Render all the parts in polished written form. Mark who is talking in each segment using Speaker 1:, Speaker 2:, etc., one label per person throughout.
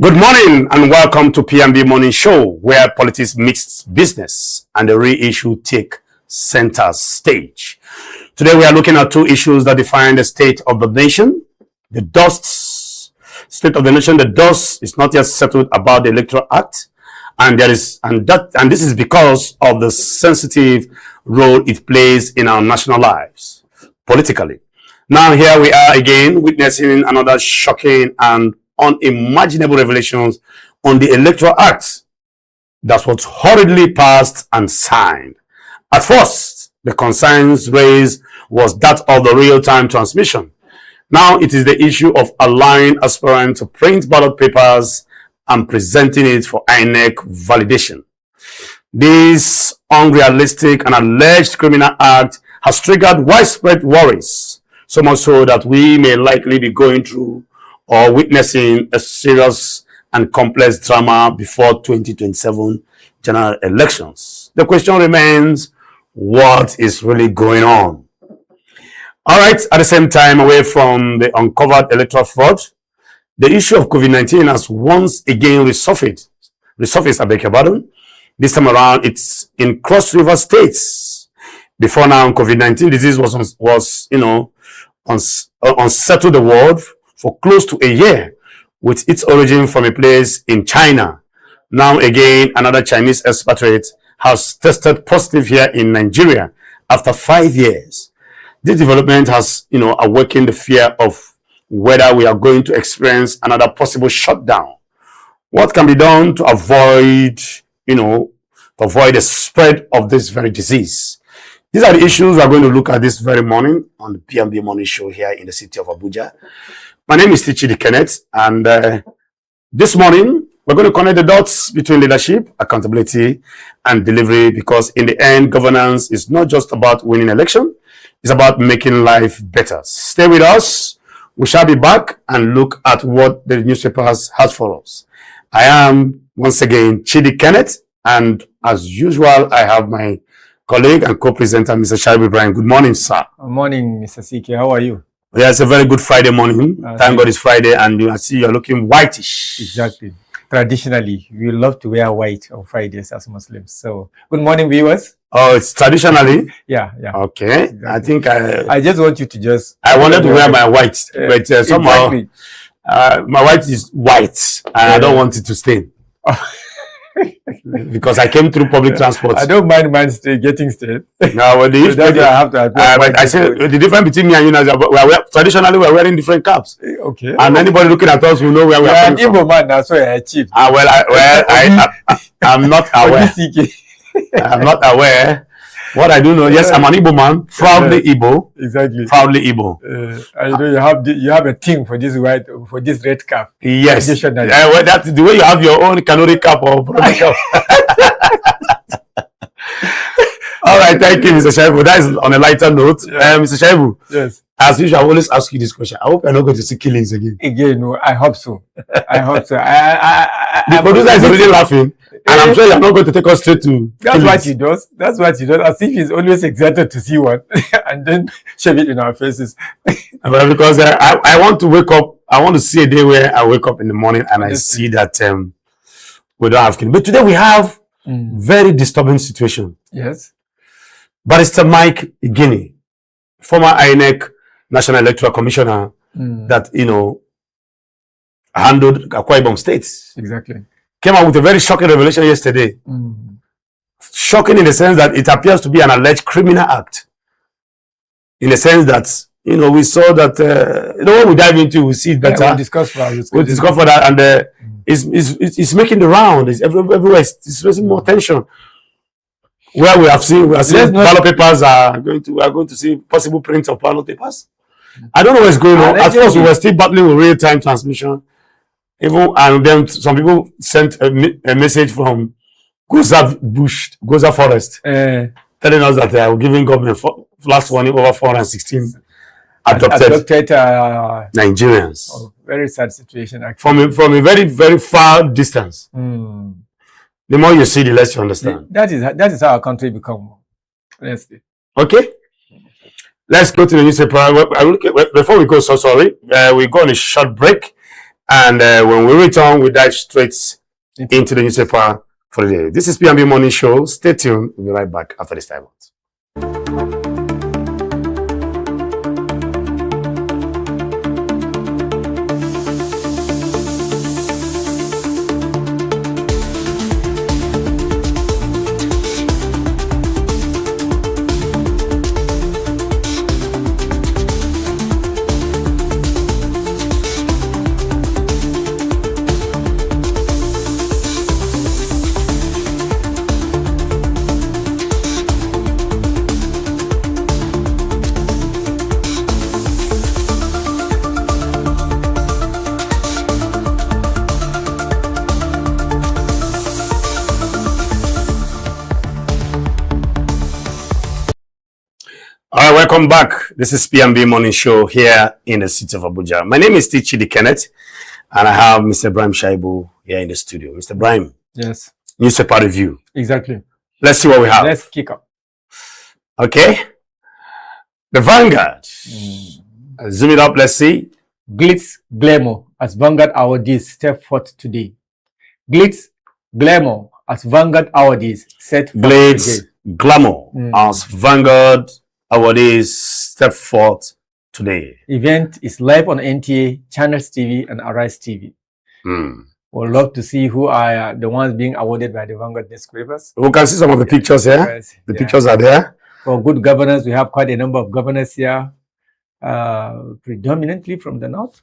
Speaker 1: Good morning and welcome to P&B Morning Show, where politics meets business and the real issue take center stage. Today we are looking at two issues that define the state of the nation. The dust is not yet settled about the Electoral Act, and this is because of the sensitive role it plays in our national lives politically. Now here we are again witnessing another shocking and unimaginable revelations on the Electoral Act that was hurriedly passed and signed. At first, the concerns raised was that of the real-time transmission. Now it is the issue of allowing aspirants to print ballot papers and presenting it for INEC validation. This unrealistic and alleged criminal act has triggered widespread worries, so much so that we may likely be going through or witnessing a serious and complex drama before 2027 general elections. The question remains, what is really going on? All right, at the same time, away from the uncovered electoral fraud, the issue of COVID-19 has once again resurfaced, I beg your pardon. This time around, it's in Cross River states. Before now, COVID-19 disease was unsettled the world for close to a year, with its origin from a place in China. Now again, another Chinese expatriate has tested positive here in Nigeria after 5 years. This development has, awakened the fear of whether we are going to experience another possible shutdown. What can be done to avoid the spread of this very disease? These are the issues we are going to look at this very morning on the P&B Morning Show here in the city of Abuja. My name is Igini, and this morning we're going to connect the dots between leadership, accountability, and delivery, because in the end, governance is not just about winning election, it's about making life better. Stay with us. We shall be back and look at what the newspaper has for us. I am once again Chidi Kenneth, and as usual, I have my colleague and co-presenter, Mr. Shaibu Brian. Good morning, sir.
Speaker 2: Good morning, Mr. CK. How are you?
Speaker 1: Yeah, it's a very good Friday morning. Thank God it's Friday, and I see you're looking whitish.
Speaker 2: Exactly. Traditionally, we love to wear white on Fridays as Muslims. So, good morning, viewers.
Speaker 1: Oh, it's traditionally?
Speaker 2: Yeah.
Speaker 1: Okay. Exactly. I think
Speaker 2: I just want you to just...
Speaker 1: I wanted to wear my white, but somehow exactly. My white is white, and I don't want it to stain. Because I came through public transport.
Speaker 2: I don't mind mine getting stained.
Speaker 1: No, well, the
Speaker 2: so I have to
Speaker 1: but I say the difference between me and you, traditionally we're wearing different caps.
Speaker 2: Okay.
Speaker 1: And anybody looking at us will know where we are coming from.
Speaker 2: Igbo man, that's why I achieved.
Speaker 1: I'm not aware. I'm not aware. What I do know, yes, I'm an Igbo man, proudly Igbo.
Speaker 2: Exactly.
Speaker 1: Proudly Igbo.
Speaker 2: You have a thing for this red cap.
Speaker 1: Yes. That's the way you have your own canary cap or brother cap. All right, thank you, Mr. Shaibu. That is on a lighter note. Mr. Shaibu.
Speaker 2: Yes.
Speaker 1: As usual, I always ask you this question. I hope you're not going to see killings again.
Speaker 2: Again, no, I hope so.
Speaker 1: The producer is already laughing. And I'm sure you're not going to take us straight to
Speaker 2: That's what he does. That's what he does. As if he's always excited to see one and then shove it in our faces.
Speaker 1: Well, because I want to wake up. I want to see a day where I wake up in the morning and I see that we don't have killings. But today we have very disturbing situation.
Speaker 2: Yes.
Speaker 1: Barrister Mike Igini, former INEC National Electoral Commissioner, that handled Akwa Ibom State.
Speaker 2: Exactly.
Speaker 1: Came out with a very shocking revelation yesterday. Shocking in the sense that it appears to be an alleged criminal act. In the sense that, we saw that, when we dive into, we see it better.
Speaker 2: We'll discuss further.
Speaker 1: And it's making the round. It's everywhere. It's raising more tension. Where we are seeing ballot papers we are going to see possible print of ballot papers. I don't know what's going on. At first, we were still battling with real-time transmission. And then some people sent a message from Goza Forest, telling us that they are giving government last warning over 416 adopted Nigerians.
Speaker 2: Oh, very sad situation, actually.
Speaker 1: From a very, very far distance. The more you see, the less you understand.
Speaker 2: That is how our country becomes. Honestly.
Speaker 1: Okay. Let's go to the newspaper. Before we go, we go on a short break. And when we return, we dive straight into the newspaper for the day. This is P&B Morning Show. Stay tuned. We'll be right back after this time out. All right, welcome back. This is P&B Morning Show here in the city of Abuja. My name is Chidi Kenneth, and I have Mr. Ibrahim Shaibu here in the studio. Mr. Ibrahim.
Speaker 2: Yes.
Speaker 1: Newspaper review.
Speaker 2: Exactly.
Speaker 1: Let's see what we have.
Speaker 2: Let's kick up.
Speaker 1: Okay. The Vanguard. Zoom it up. Let's see.
Speaker 2: Glitz, glamour as Vanguard awardees step forth today. Glitz, glamour as Vanguard awardees set forth
Speaker 1: Glitz,
Speaker 2: today.
Speaker 1: glamour as Vanguard awardees step forth today.
Speaker 2: Event is live on NTA, Channels TV, and Arise TV. We'd love to see who are the ones being awarded by the Vanguard newspapers.
Speaker 1: We can see some of the pictures here.
Speaker 2: Yes,
Speaker 1: The pictures are there.
Speaker 2: For good governance, we have quite a number of governors here, predominantly from the north.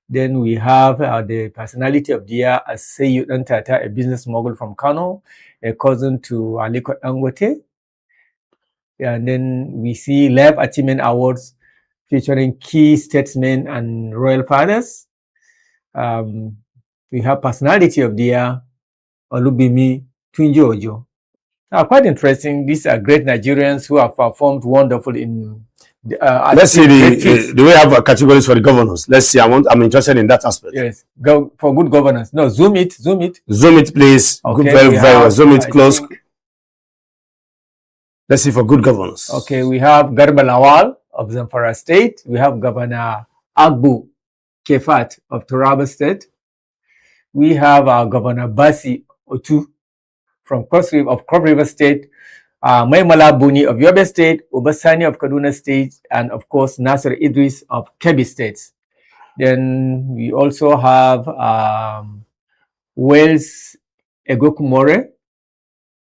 Speaker 2: Then we have the personality of the year as Seiyut Ntata, a business mogul from Kano, a cousin to Aliko Dangote. And then we see Life Achievement Awards featuring key statesmen and royal fathers. We have personality of the year, Olubimi Tunjojo. Quite interesting. These are great Nigerians who have performed wonderful in.
Speaker 1: Let's see do we have categories for the governors? Let's see. I'm interested in that aspect.
Speaker 2: Yes, go for good governance. No, zoom it.
Speaker 1: Zoom it, please.
Speaker 2: Okay,
Speaker 1: very well. Zoom it close. Let's see for good governance.
Speaker 2: Okay, we have Garba Lawal of Zamfara State. We have Governor Agbu Kefat of Taraba State. We have Governor Basi Otu from Cross River State. Maimala Buni of Yobe State, Obasani of Kaduna State, and of course Nasser Idris of Kebbi State. Then we also have Wales Egokumore,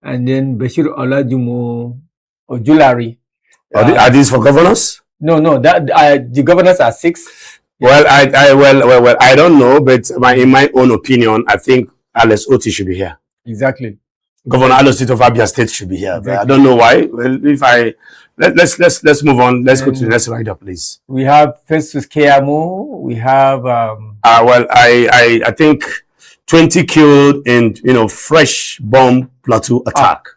Speaker 2: and then Bashir Olajumo Ojulari.
Speaker 1: Are these for governors?
Speaker 2: No, the governors are 6.
Speaker 1: Well, I don't know, but in my own opinion, I think Alex Oti should be here.
Speaker 2: Exactly.
Speaker 1: Governor Alois of Abia State should be here. Exactly. I don't know why. Well, let's move on. Let's go to the next rider, please.
Speaker 2: We have Festus Keamu. We have
Speaker 1: I think 20 killed in fresh bomb plateau attack.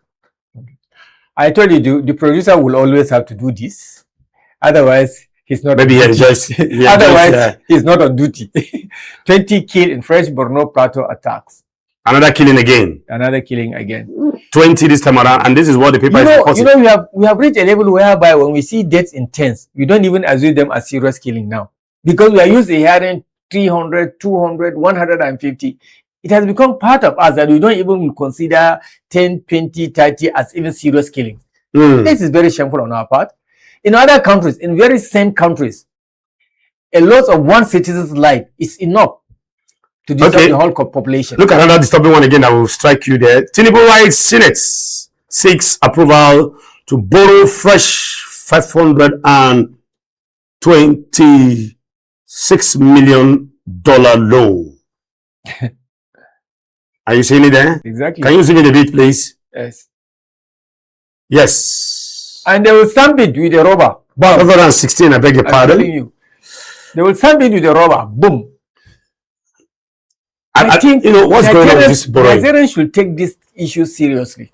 Speaker 2: I told you the producer will always have to do this. Otherwise, he's not.
Speaker 1: Maybe
Speaker 2: he's not on duty. 20 killed in fresh Borno plateau attacks.
Speaker 1: Another killing again. 20 this time around, and this is what the paper is reporting.
Speaker 2: We have reached a level whereby when we see deaths in tens, we don't even assume them as serious killing now. Because we are used to hearing 300, 200, 150. It has become part of us that we don't even consider 10, 20, 30 as even serious killing. This is very shameful on our part. In other countries, in very same countries, a loss of one citizen's life is enough to disturb the whole population.
Speaker 1: Look at another disturbing one again that will strike you there. Tinubu White Senate seeks approval to borrow fresh $526 million loan. Are you seeing it there?
Speaker 2: Exactly.
Speaker 1: Can you zoom in a bit, please?
Speaker 2: Yes. And they will stamp it with a rubber.
Speaker 1: 516, I beg your pardon.
Speaker 2: I'm telling you. They will stamp it with a rubber. Boom. I think
Speaker 1: what's going on with this borrowing?
Speaker 2: Nigerians should take this issue seriously.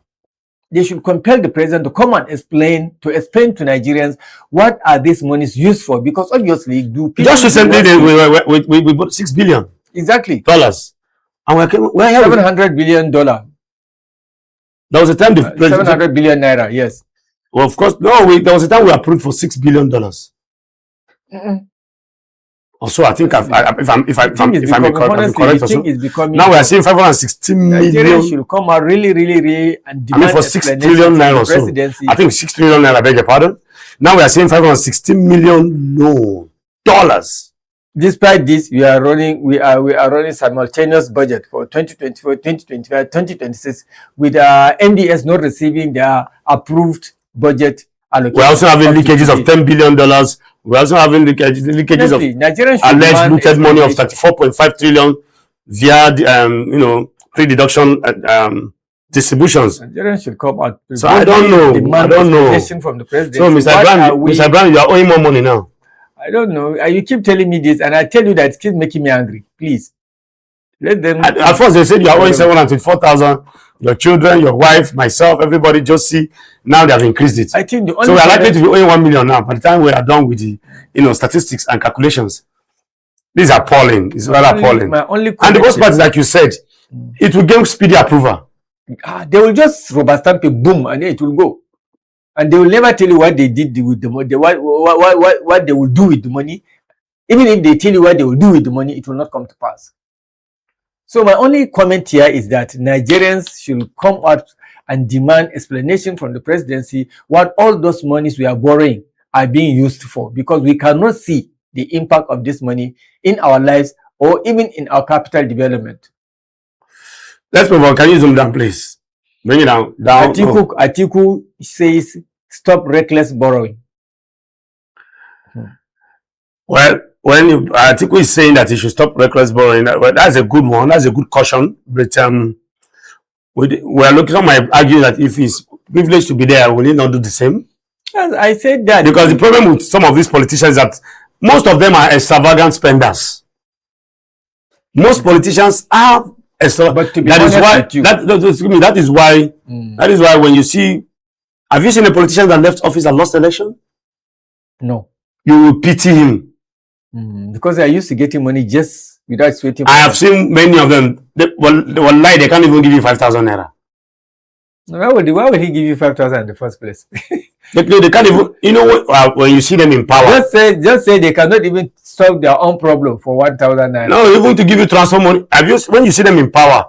Speaker 2: They should compel the president to come and explain to Nigerians what are these monies used for. Because obviously,
Speaker 1: just recently we bought $6 billion.
Speaker 2: Exactly.
Speaker 1: Dollars. And we're
Speaker 2: $700 billion.
Speaker 1: That was the time the president.
Speaker 2: 700 billion naira. Yes.
Speaker 1: Well, of course, no. There was a time we approved for $6 billion. Also, I think if I'm correct, also, now we are seeing 516
Speaker 2: Nigeria
Speaker 1: million.
Speaker 2: should come out really and demand
Speaker 1: for 6 trillion naira or so. I think 6 trillion naira, I beg your pardon. Now we are seeing 516 million dollars.
Speaker 2: Despite this, we are running simultaneous budget for 2024, 2025, 2026 with MDS not receiving their approved budget allocation.
Speaker 1: We're also having leakages of $10 billion. We're also having leakages of alleged looted money of 34.5 trillion via pre-deduction distributions.
Speaker 2: Nigerians should come out.
Speaker 1: So I don't know.
Speaker 2: From the president.
Speaker 1: So Mr. Brown, you are owing more money now.
Speaker 2: I don't know. You keep telling me this, and I tell you that it keeps making me angry. Please, let them.
Speaker 1: At first, they said you are owing 724,000. Your children, your wife, myself, everybody just see. Now they have increased it.
Speaker 2: I think
Speaker 1: so we are likely to be owing 1 million now. By the time we are done with the statistics and calculations, these are appalling. It's rather appalling. And the worst part is, like you said, it will gain speedy approval.
Speaker 2: They will just rubber stamp it, boom, and it will go. And they will never tell you what they did with the money, what they will do with the money. Even if they tell you what they will do with the money, it will not come to pass. So my only comment here is that Nigerians should come out and demand explanation from the presidency what all those monies we are borrowing are being used for, because we cannot see the impact of this money in our lives or even in our capital development.
Speaker 1: Let's move on. Can you zoom down, please? Bring it down.
Speaker 2: Atiku says stop reckless borrowing.
Speaker 1: Well, when Atiku is saying that he should stop reckless borrowing, that's a good one. That's a good caution. But we are looking. Some might argue that if he's privileged to be there, will he not do the same?
Speaker 2: Yes, I said that
Speaker 1: because the problem with some of these politicians is that most of them are extravagant spenders. Most politicians are. But to be honest with you, that is why when you see, have you seen a politician that left office and lost election?
Speaker 2: No.
Speaker 1: You will pity him.
Speaker 2: Because I used to getting money just without sweating.
Speaker 1: I have seen many of them. They will lie. They can't even give you 5,000 naira.
Speaker 2: Why would he give you 5,000 in the first place?
Speaker 1: They can't even. When you see them in power,
Speaker 2: just say they cannot even solve their own problem for 1,000 naira.
Speaker 1: No, even to give you transfer money. When you see them in power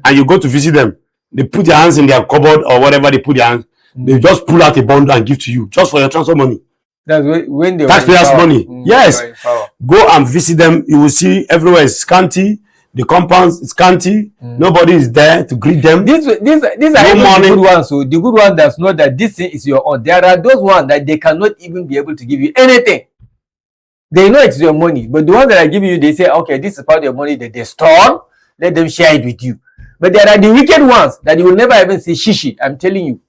Speaker 1: and you go to visit them, they put their hands in their cupboard or whatever they put their hands. They just pull out a bundle and give to you just for your transfer money.
Speaker 2: That's when they
Speaker 1: taxpayers' money. Yes, go and visit them. You will see everywhere is scanty. The compounds is scanty. Nobody is there to greet them.
Speaker 2: These are the good ones. So the good one that's not that this thing is your own. There are those ones that they cannot even be able to give you anything. They know it's your money, but the ones that are giving you, they say, okay, this is part of your money that they store. Let them share it with you. But there are the wicked ones that you will never even see shishi. I'm telling you.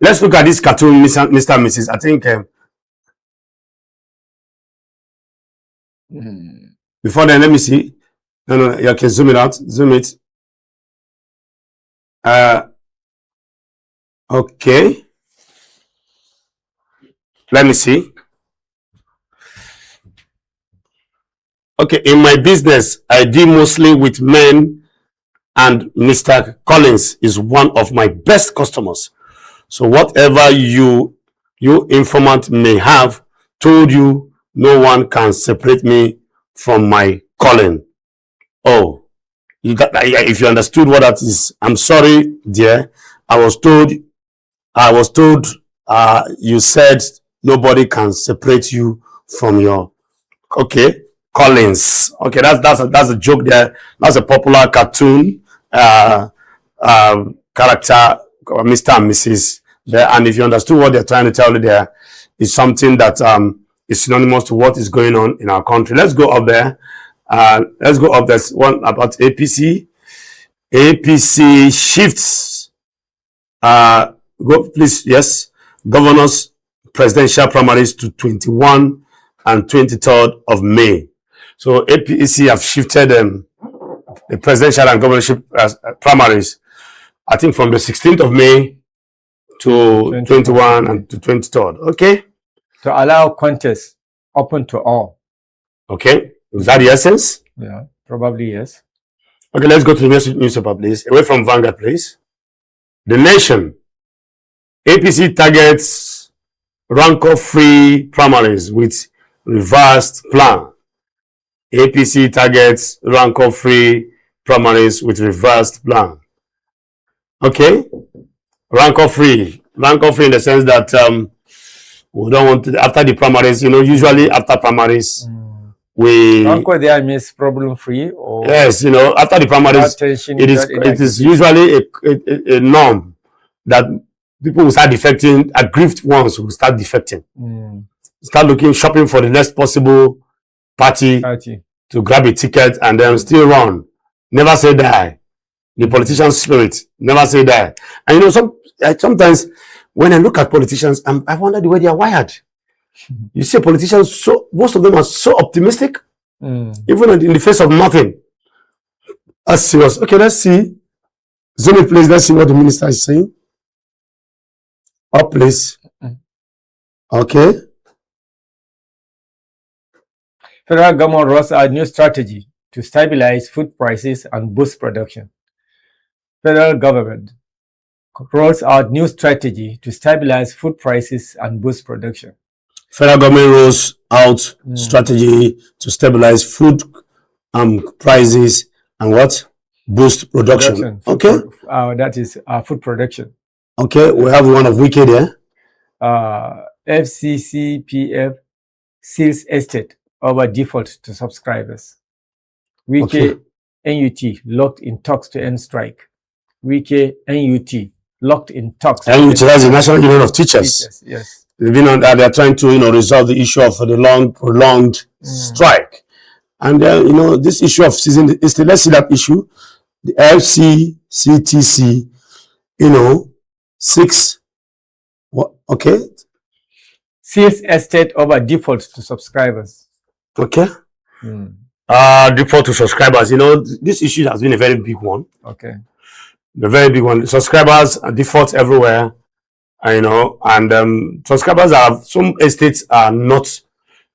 Speaker 1: Let's look at this cartoon, Mr. and Mrs. I think before then, let me see. No, you can zoom it out. Zoom it. Okay. Let me see. Okay, in my business, I deal mostly with men, and Mr. Collins is one of my best customers. So whatever you informant may have told you, no one can separate me from my calling. Oh, if you understood what that is, I'm sorry, dear. I was told you said nobody can separate you from your Collins. Okay, that's a joke there. That's a popular cartoon character, Mr. and Mrs. there. And if you understood what they're trying to tell you there, is something that is synonymous to what is going on in our country. Let's go up there. Let's go up. There's one about APC. APC shifts. Go please. Yes, governors presidential primaries to 21 and 23rd of May. So APC have shifted the presidential and governorship primaries, I think, from the 16th of May to 21 and to 23rd. Okay.
Speaker 2: To allow contests open to all.
Speaker 1: Okay. Is that the essence?
Speaker 2: Yeah, probably yes.
Speaker 1: Okay, let's go to the next newspaper, please. Away from Vanguard, please. The Nation. APC targets rancor-free primaries with reversed plan. APC targets rancor-free primaries with reversed plan. Okay, rancor-free in the sense that we don't want to, after the primaries, usually after primaries,
Speaker 2: rancor there means problem-free, or
Speaker 1: yes, after the primaries, it is usually a norm that people will start defecting, aggrieved ones will start defecting. Start shopping for the next possible party to grab a ticket and then still run. Never say die. The politician's spirit, never say die. And sometimes when I look at politicians, I wonder the way they are wired. You see politicians, most of them are so optimistic, even in the face of nothing. That's serious. Okay, let's see. Zoom it, please. Let's see what the minister is saying. Up, please. Okay.
Speaker 2: Federal government rolls out new strategy to stabilize food prices and boost production. Federal government rolls out new strategy to stabilize food prices and boost production.
Speaker 1: Federal government rolls out strategy to stabilize food prices and what? Boost production. Okay.
Speaker 2: That is food production.
Speaker 1: Okay, we have one of Wiki there.
Speaker 2: FCCPF seals estate over default to subscribers. Wiki NUT locked in talks to end strike. Wiki NUT locked in talks.
Speaker 1: NUT, that's the National Union of Teachers.
Speaker 2: Yes.
Speaker 1: They've been on that. They're trying to, resolve the issue of the long, prolonged strike. And this issue of season, let's see that issue. The FCCTC, 6. What? Okay.
Speaker 2: Seals estate over default to subscribers.
Speaker 1: Okay. Default to subscribers. This issue has been a very big one.
Speaker 2: Okay.
Speaker 1: A very big one. Subscribers are default everywhere. And subscribers some estates are not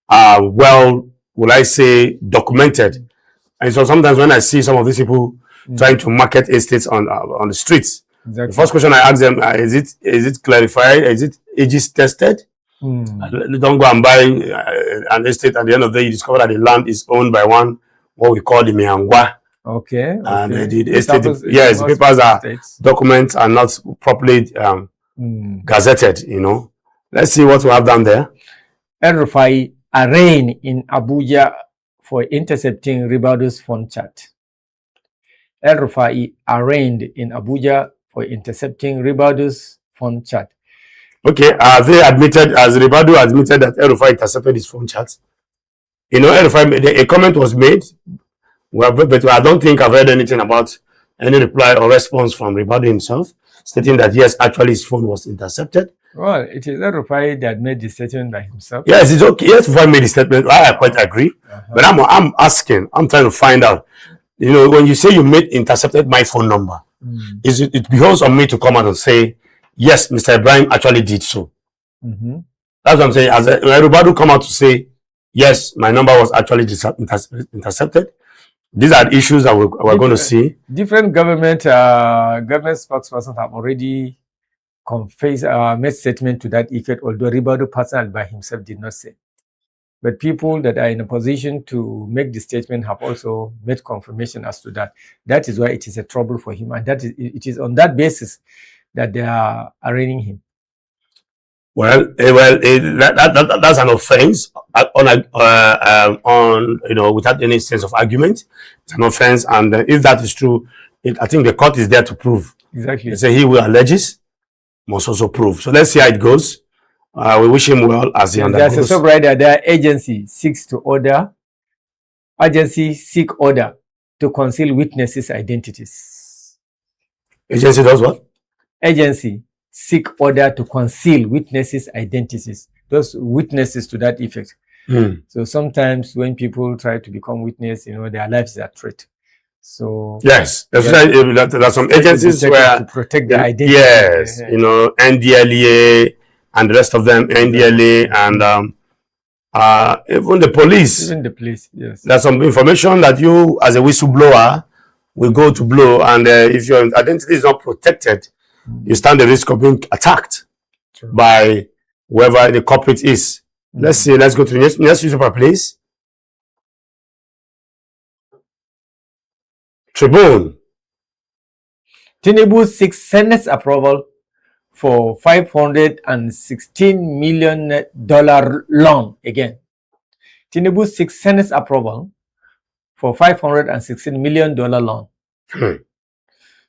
Speaker 1: well, will I say, documented. And so sometimes when I see some of these people trying to market estates on the streets, the first question I ask them, is it clarified? Is it aegis tested? Don't go and buy an estate. At the end of the day, you discover that the land is owned by what we call the Miangwa.
Speaker 2: Okay.
Speaker 1: And the estate, the papers documents are not properly gazetted. Let's see what we have done there.
Speaker 2: El-Rufai arraigned in Abuja for intercepting Ribado's phone chat. El-Rufai arraigned in Abuja for intercepting Ribado's phone chat.
Speaker 1: Okay, they admitted, as Ribado admitted, that El-Rufai intercepted his phone chat. El-Rufai, a comment was made, but I don't think I've heard anything about any reply or response from Ribado himself, stating that yes, actually his phone was intercepted.
Speaker 2: Well, it is El-Rufai that made the statement by himself.
Speaker 1: Yes, it's okay. Yes, El-Rufai made the statement. I quite agree. But I'm asking, I'm trying to find out. When you say you intercepted my phone number, it behoves on me to come out and say, yes, Mr. Ibrahim actually did so. That's what I'm saying. As everybody come out to say, yes, my number was actually intercepted. These are issues that we're going to see.
Speaker 2: Different government spokespersons have already made statement to that effect, although Ribado personally by himself did not say. But people that are in a position to make the statement have also made confirmation as to that. That is why it is a trouble for him, and it is on that basis that they are arraigning him.
Speaker 1: Well, that's an offense without any sense of argument. It's an offense, and if that is true, I think the court is there to prove.
Speaker 2: Exactly.
Speaker 1: They say he will alleges, must also prove. So let's see how it goes. We wish him well as he undergoes.
Speaker 2: There's a subwriter there. Agency seek order to conceal witnesses' identities.
Speaker 1: Agency does what?
Speaker 2: Agency seek order to conceal witnesses' identities. Those witnesses to that effect. So sometimes when people try to become witness, their lives are at threat. So
Speaker 1: yes, there are some agencies where
Speaker 2: to protect their identity.
Speaker 1: Yes, NDLEA and the rest of them, NDLA and even the police.
Speaker 2: Even the police, yes.
Speaker 1: There's some information that you, as a whistleblower, will go to blow, and if your identity is not protected, you stand the risk of being attacked by whoever the culprit is. Let's see. Let's go to the next newspaper, please. Tribune.
Speaker 2: Tinubu seeks Senate's approval for $516 million loan again. Tinubu seeks Senate's approval for $516 million loan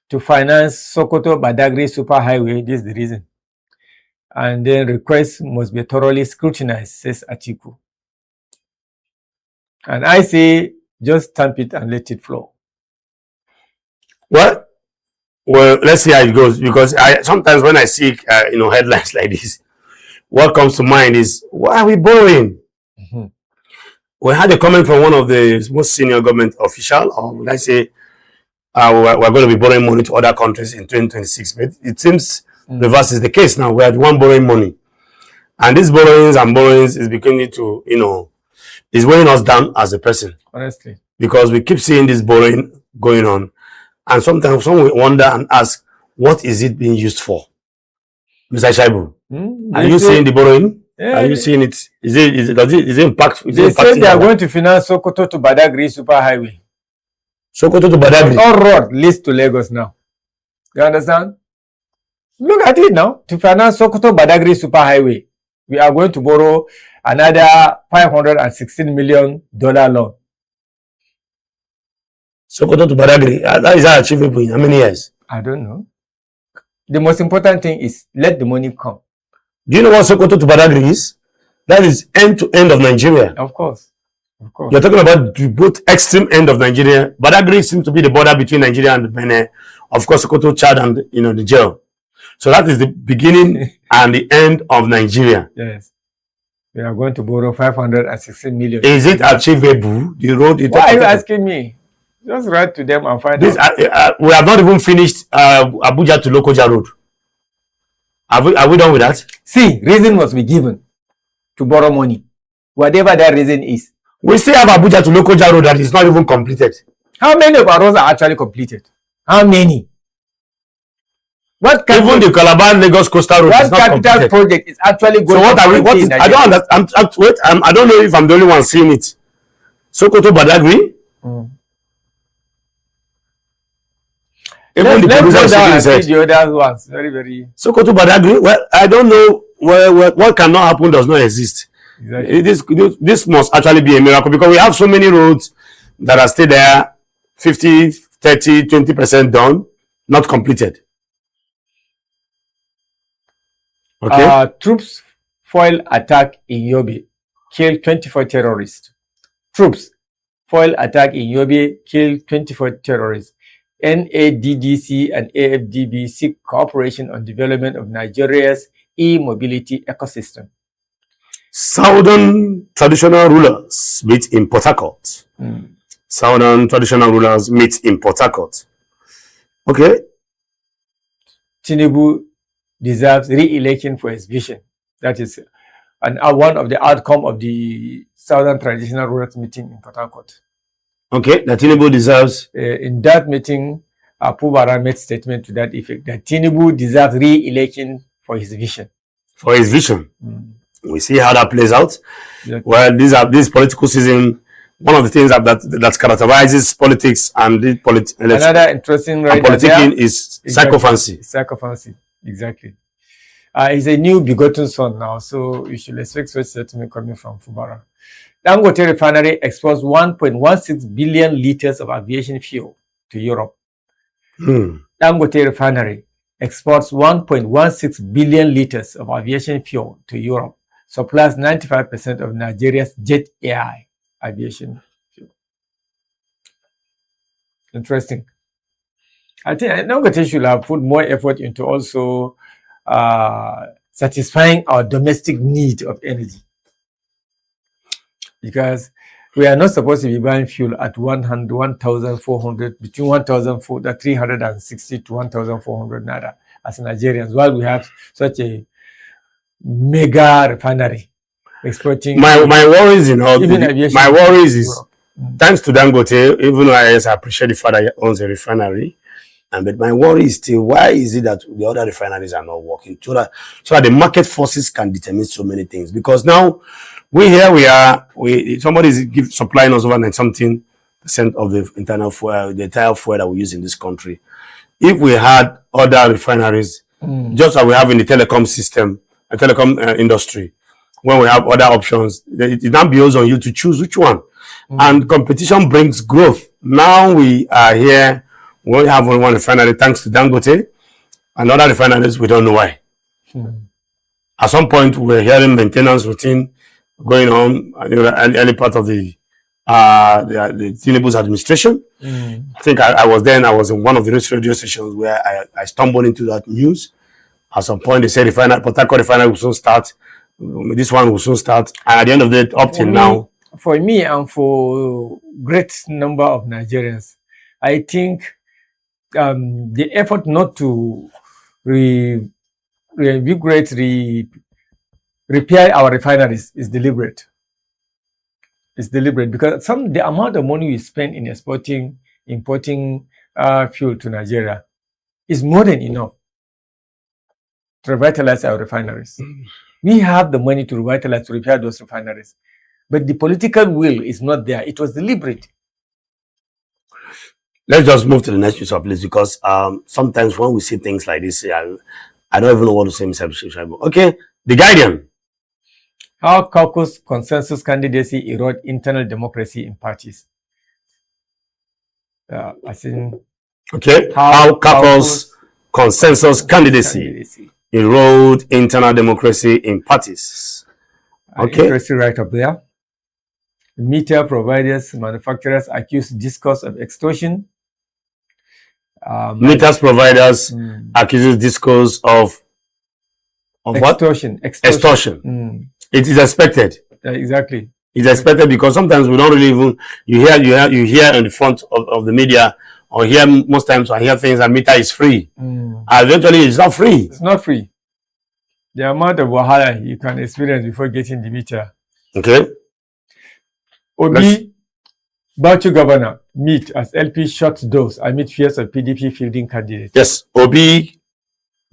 Speaker 2: to finance Sokoto Badagry Superhighway. This is the reason. And then requests must be thoroughly scrutinized, says Atiku. And I say, just stamp it and let it flow.
Speaker 1: Well, let's see how it goes, because sometimes when I see headlines like this, what comes to mind is, why are we borrowing? We had a comment from one of the most senior government official, or would I say, we're going to be borrowing money to other countries in 2026. But it seems reverse is the case now. We are the one borrowing money, and these borrowings is beginning to, is weighing us down as a person. Honestly, because we keep seeing this borrowing going on. And sometimes someone will wonder and ask, what is it being used for? Mr. Shaibu, are you seeing the borrowing? Yeah. Are you seeing it? Is it impact? They say they are going to finance Sokoto to Badagry Superhighway. Sokoto to Badagry?
Speaker 2: All road leads to Lagos now. You understand? Look at it now. To finance Sokoto Badagry Superhighway, we are going to borrow another $516 million loan.
Speaker 1: Sokoto to Badagry, that is achievable in how many years?
Speaker 2: I don't know. The most important thing is let the money come.
Speaker 1: Do you know what Sokoto to Badagry is? That is end to end of Nigeria.
Speaker 2: Of course. Of course.
Speaker 1: You're talking about the both extreme end of Nigeria. Badagry seems to be the border between Nigeria and Benin. Of course, Sokoto, Chad, and the jail. So that is the beginning and the end of Nigeria.
Speaker 2: Yes. We are going to borrow $516 million.
Speaker 1: Is it achievable? The road.
Speaker 2: Why are you asking me? Just write to them and find out.
Speaker 1: We have not even finished Abuja to Lokoja Road. Are we done with that?
Speaker 2: See, reason must be given to borrow money. Whatever that reason is.
Speaker 1: We still have Abuja to Lokoja Road that is not even completed.
Speaker 2: How many of our roads are actually completed? How many?
Speaker 1: Even the Calabar-Lagos Coastal Road is not completed. What capital
Speaker 2: project is actually going
Speaker 1: on? So what is, I don't understand. I don't know if I'm the only one seeing it. Sokoto Badagry?
Speaker 2: Even let's go down and see the other ones. Very, very.
Speaker 1: Sokoto Badagry? Well, I don't know what cannot happen does not exist. Exactly. This must actually be a miracle, because we have so many roads that are still there, 50, 30, 20% done, not completed. Okay.
Speaker 2: Troops foil attack in Yobe, kill 24 terrorists. Troops foil attack in Yobe, kill 24 terrorists. NADDC and AFDB seek cooperation on development of Nigeria's e-mobility ecosystem.
Speaker 1: Southern traditional rulers meet in Port Harcourt. Southern traditional rulers meet in Port Harcourt. Okay.
Speaker 2: Tinubu deserves re-election for his vision. That is one of the outcome of the Southern traditional rulers meeting in Port Harcourt.
Speaker 1: Okay, that Tinubu deserves.
Speaker 2: In that meeting, Pubara made statement to that effect that Tinubu deserves re-election for his vision.
Speaker 1: For his vision. We see how that plays out. Exactly. Well, this political season, one of the things that characterizes politics and
Speaker 2: another interesting right
Speaker 1: politicking is sycophancy.
Speaker 2: Sycophancy, exactly. He's a new begotten son now, so you should expect such statement coming from Fubara. Dangote refinery exports 1.16 billion liters of aviation fuel to Europe. Dangote refinery exports 1.16 billion liters of aviation fuel to Europe, supplies 95% of Nigeria's jet air aviation fuel. Interesting. I think Dangote should have put more effort into also satisfying our domestic need of energy. Because we are not supposed to be buying fuel at 1,400, between 1,360 to 1,400 naira as Nigerians, while we have such a mega refinery exporting.
Speaker 1: My worries, my worries is thanks to Dangote, even though I appreciate the fact that he owns a refinery, but my worry is still, why is it that the other refineries are not working so that the market forces can determine so many things? Because now somebody is supplying us over something of the internal fuel, the entire fuel that we use in this country. If we had other refineries, just as we have in the telecom system, a telecom industry, when we have other options, it now behoves on you to choose which one. And competition brings growth. Now we are here, we only have one refinery thanks to Dangote, and other refineries, we don't know why. At some point, we're hearing maintenance routine going on in the early part of the Tinubu's administration. I think I was in one of the radio stations where I stumbled into that news. At some point, they said Port Harcourt refinery will soon start. This one will soon start. And at the end of the day, up till now.
Speaker 2: For me and for great number of Nigerians, I think the effort not to reinvigorate, repair our refineries is deliberate. It's deliberate because the amount of money we spend in importing fuel to Nigeria is more than enough to revitalize our refineries. We have the money to revitalize, to repair those refineries. But the political will is not there. It was deliberate.
Speaker 1: Let's just move to the next piece of place, because sometimes when we see things like this, I don't even know what to say, Mr. Shaibu. Okay, The Guardian.
Speaker 2: How caucus consensus candidacy erode internal democracy in parties.
Speaker 1: Okay, how caucus consensus candidacy erode internal democracy in parties. Okay.
Speaker 2: Interesting right up there. Meter providers, manufacturers accuse discourse of extortion.
Speaker 1: Meters providers accuses discourse of
Speaker 2: extortion.
Speaker 1: What? Extortion. It is expected.
Speaker 2: Exactly.
Speaker 1: It's expected because sometimes we don't really even you hear in the front of the media, or hear most times I hear things that meter is free. Eventually it's not free.
Speaker 2: It's not free. The amount of wahala you can experience before getting the meter.
Speaker 1: Okay.
Speaker 2: Obi Bauchi governor meet as LP shuts doors amid fears of PDP fielding candidates.
Speaker 1: Yes, Obi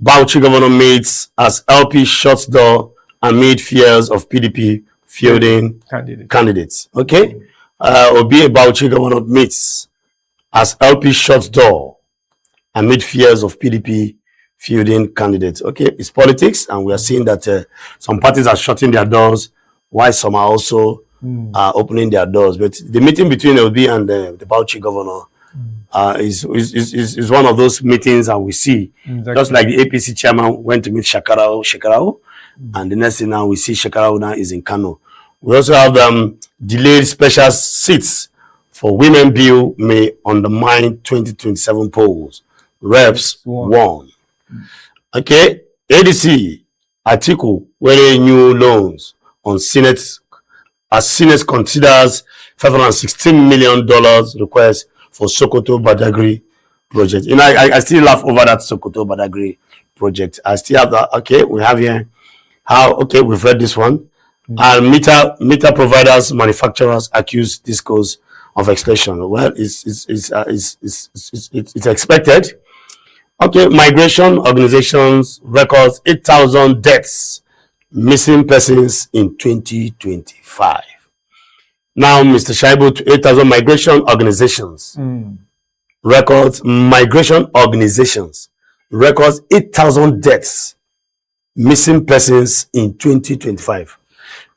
Speaker 1: Bauchi governor meets as LP shuts door amid fears of PDP fielding candidates. Okay. Obi Bauchi governor meets as LP shuts door amid fears of PDP fielding candidates. Okay, it's politics, and we are seeing that some parties are shutting their doors, while some are also opening their doors. But the meeting between Obi and the Bauchi governor is one of those meetings that we see. Exactly. Just like the APC chairman went to meet Shekarau, and the next thing now we see Shekarau now is in Kano. We also have delayed special seats for women bill may undermine 2027 polls. Reps won. Okay, ADC Atiku where new loans on Senate as Senate considers $516 million request for Sokoto Badagry project. You know, I still laugh over that Sokoto Badagry project. I still have that. Okay, we have here how. Okay, we've read this one. And meter providers, manufacturers accuse discourse of extortion. Well, it's expected. Okay, migration organizations records 8,000 deaths, missing persons in 2025. Now, Mr. Shaibu, 8,000 migration organizations records 8,000 deaths, missing persons in 2025.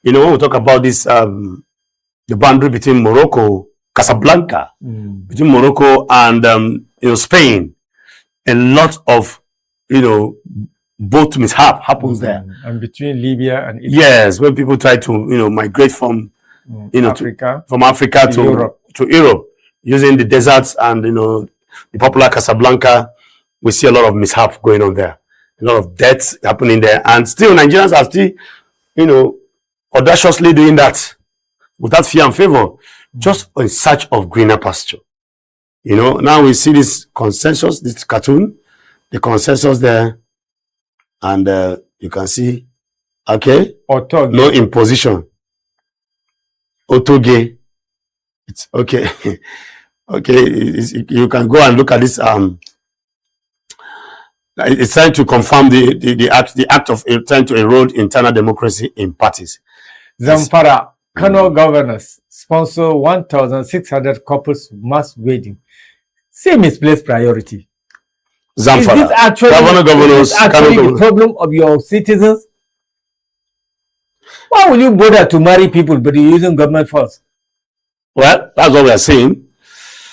Speaker 1: You know, when we talk about this, the boundary between Morocco, Casablanca, between Morocco and Spain, a lot of boat mishap happens there.
Speaker 2: And between Libya and Italy.
Speaker 1: Yes, when people try to migrate from
Speaker 2: Africa
Speaker 1: to Europe using the deserts and the popular Casablanca, we see a lot of mishap going on there, a lot of deaths happening there, and still Nigerians are still audaciously doing that without fear and favor, just in search of greener pasture. Now we see this consensus, this cartoon, the consensus there, and you can see, okay, no imposition. Otoge. It's okay. Okay, you can go and look at this. It's trying to confirm the act of trying to erode internal democracy in parties.
Speaker 2: Zamfara Kano governors sponsor 1,600 couples mass wedding. Say misplaced priority.
Speaker 1: Zamfara.
Speaker 2: Is this actually the problem of your citizens? Why will you bother to marry people but you're using government funds?
Speaker 1: Well, that's what we are saying.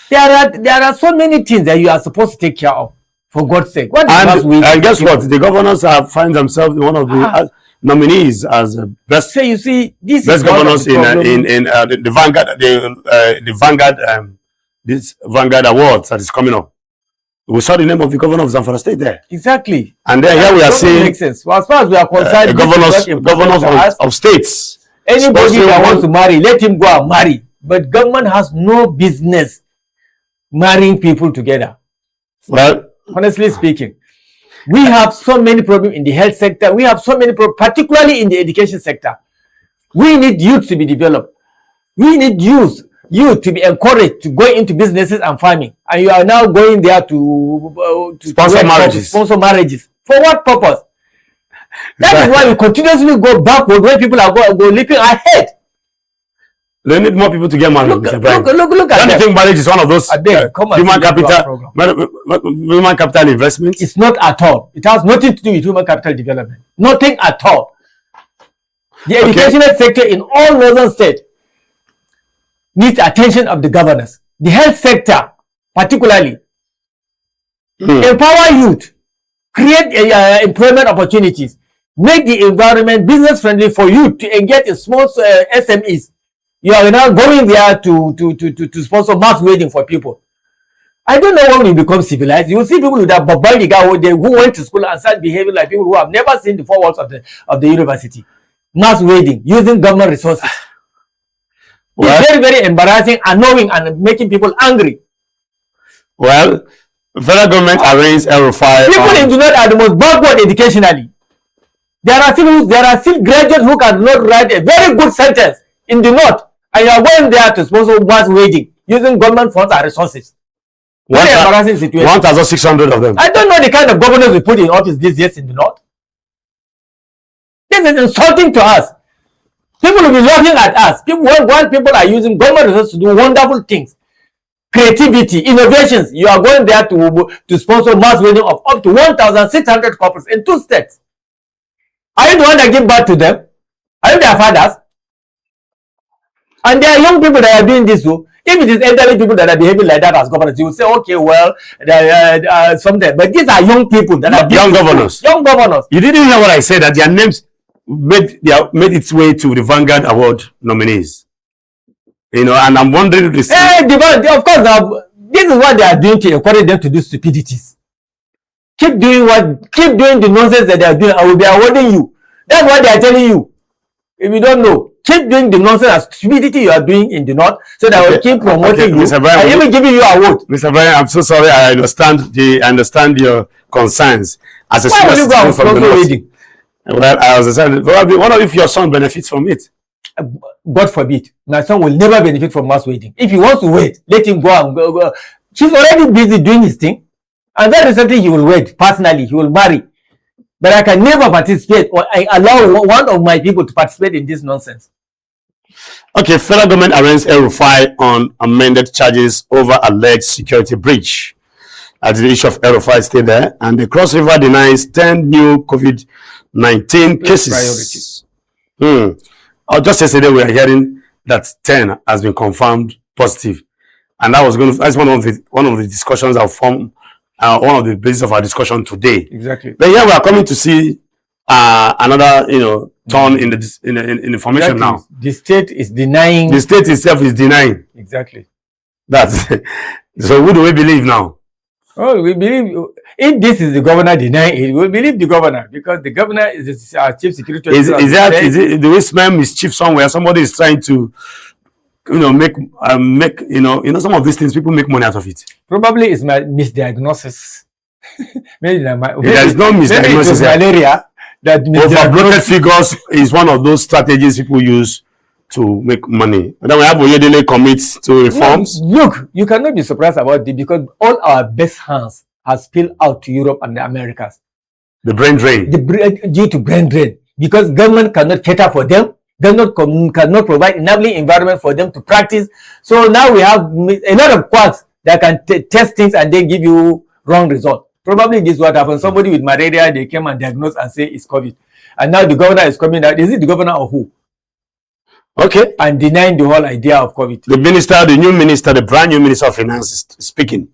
Speaker 2: There are so many things that you are supposed to take care of, for God's sake. What
Speaker 1: and guess what? The governors have find themselves one of the nominees as best.
Speaker 2: So you see, this
Speaker 1: best
Speaker 2: is
Speaker 1: governors in the Vanguard, the Vanguard, this Vanguard Awards that is coming up. We saw the name of the governor of Zamfara State there.
Speaker 2: Exactly.
Speaker 1: And then here we are saying,
Speaker 2: makes sense. Well, as far as we are concerned,
Speaker 1: governors of states.
Speaker 2: Anybody that wants to marry, let him go and marry. But government has no business marrying people together.
Speaker 1: Well,
Speaker 2: honestly speaking, we have so many problems in the health sector. We have so many problems, particularly in the education sector. We need youth to be developed. We need youth to be encouraged to go into businesses and farming. And you are now going there to
Speaker 1: sponsor marriages.
Speaker 2: Sponsor marriages. For what purpose? That is why we continuously go backward when people are leaping ahead.
Speaker 1: They need more people to get married.
Speaker 2: Look at that.
Speaker 1: I think marriage is one of those human capital investments.
Speaker 2: It's not at all. It has nothing to do with human capital development. Nothing at all. The educational sector in all northern states needs attention of the governors. The health sector, particularly, empower youth, create employment opportunities, make the environment business friendly for youth to engage in small SMEs. You are now going there to sponsor mass wedding for people. I don't know when we become civilized. You will see people with that barbaric guy who went to school and start behaving like people who have never seen the four walls of the university. Mass wedding using government resources. Well, it's very, very embarrassing, annoying, and making people angry.
Speaker 1: Well, federal government arranged El-Rufai.
Speaker 2: People in the north are the most backward educationally. There are still graduates who cannot write a very good sentence in the north, and you are going there to sponsor mass wedding using government funds and resources. Very embarrassing situation.
Speaker 1: 1,600 of them.
Speaker 2: I don't know the kind of governors we put in office these years in the north. This is insulting to us. People will be laughing at us. People are using government resources to do wonderful things. Creativity, innovations. You are going there to sponsor mass wedding of up to 1,600 couples in 2 states. Are you the one that give birth to them? Are you their fathers? And there are young people that are doing this too. If it is elderly people that are behaving like that as governors, you will say, okay, well, something. But these are young people that are
Speaker 1: young governors.
Speaker 2: Young governors.
Speaker 1: You didn't hear what I said, that their names made its way to the Vanguard Award nominees. You know, and I'm wondering if this.
Speaker 2: Of course, this is what they are doing to encourage them to do stupidities. Keep doing the nonsense that they are doing. I will be awarding you. That's what they are telling you. If you don't know, keep doing the nonsense and stupidity you are doing in the north, so that I will keep promoting you. Mr. Brian, I even giving you a award.
Speaker 1: Mr. Brian, I'm so sorry. I understand your concerns as a
Speaker 2: why will you go and sponsor wedding?
Speaker 1: Well, I understand. What if your son benefits from it?
Speaker 2: God forbid. My son will never benefit from mass wedding. If he wants to wed, let him go and go. He's already busy doing his thing. And very recently he will wed. Personally, he will marry. But I can never participate, or I allow one of my people to participate in this nonsense.
Speaker 1: Okay, federal government arrests El-Rufai on amended charges over alleged security breach. As the issue of El-Rufai stay there, and the Cross River denies 10 new COVID-19 cases. Just yesterday we are hearing that 10 has been confirmed positive, and that's one of the discussions that form one of the basis of our discussion today.
Speaker 2: Exactly.
Speaker 1: But here we are coming to see another, turn in the information now.
Speaker 2: The state is denying.
Speaker 1: The state itself is denying.
Speaker 2: Exactly.
Speaker 1: That's so. Who do we believe now?
Speaker 2: Oh, we believe. If this is the governor denying it, we believe the governor, because the governor is our chief security officer.
Speaker 1: Is it do we smell mischief somewhere? Somebody is trying to, make some of these things people make money out of it.
Speaker 2: Probably it's my misdiagnosis. Maybe
Speaker 1: there is no misdiagnosis.
Speaker 2: Malaria. That
Speaker 1: overbloated figures is one of those strategies people use to make money. And then we have Oyedele commits to reforms.
Speaker 2: No, look, you cannot be surprised about it, because all our best hands have spilled out to Europe and the Americas.
Speaker 1: The brain drain.
Speaker 2: Due to brain drain. Because government cannot cater for them. cannot provide enabling environment for them to practice. So now we have a lot of quacks that can test things and then give you wrong result. Probably this is what happened. Somebody with malaria, they came and diagnosed and say it's COVID. And now the governor is coming out. Is it the governor or who?
Speaker 1: Okay.
Speaker 2: And denying the whole idea of COVID.
Speaker 1: The minister, the new minister, the brand new minister of finance is speaking.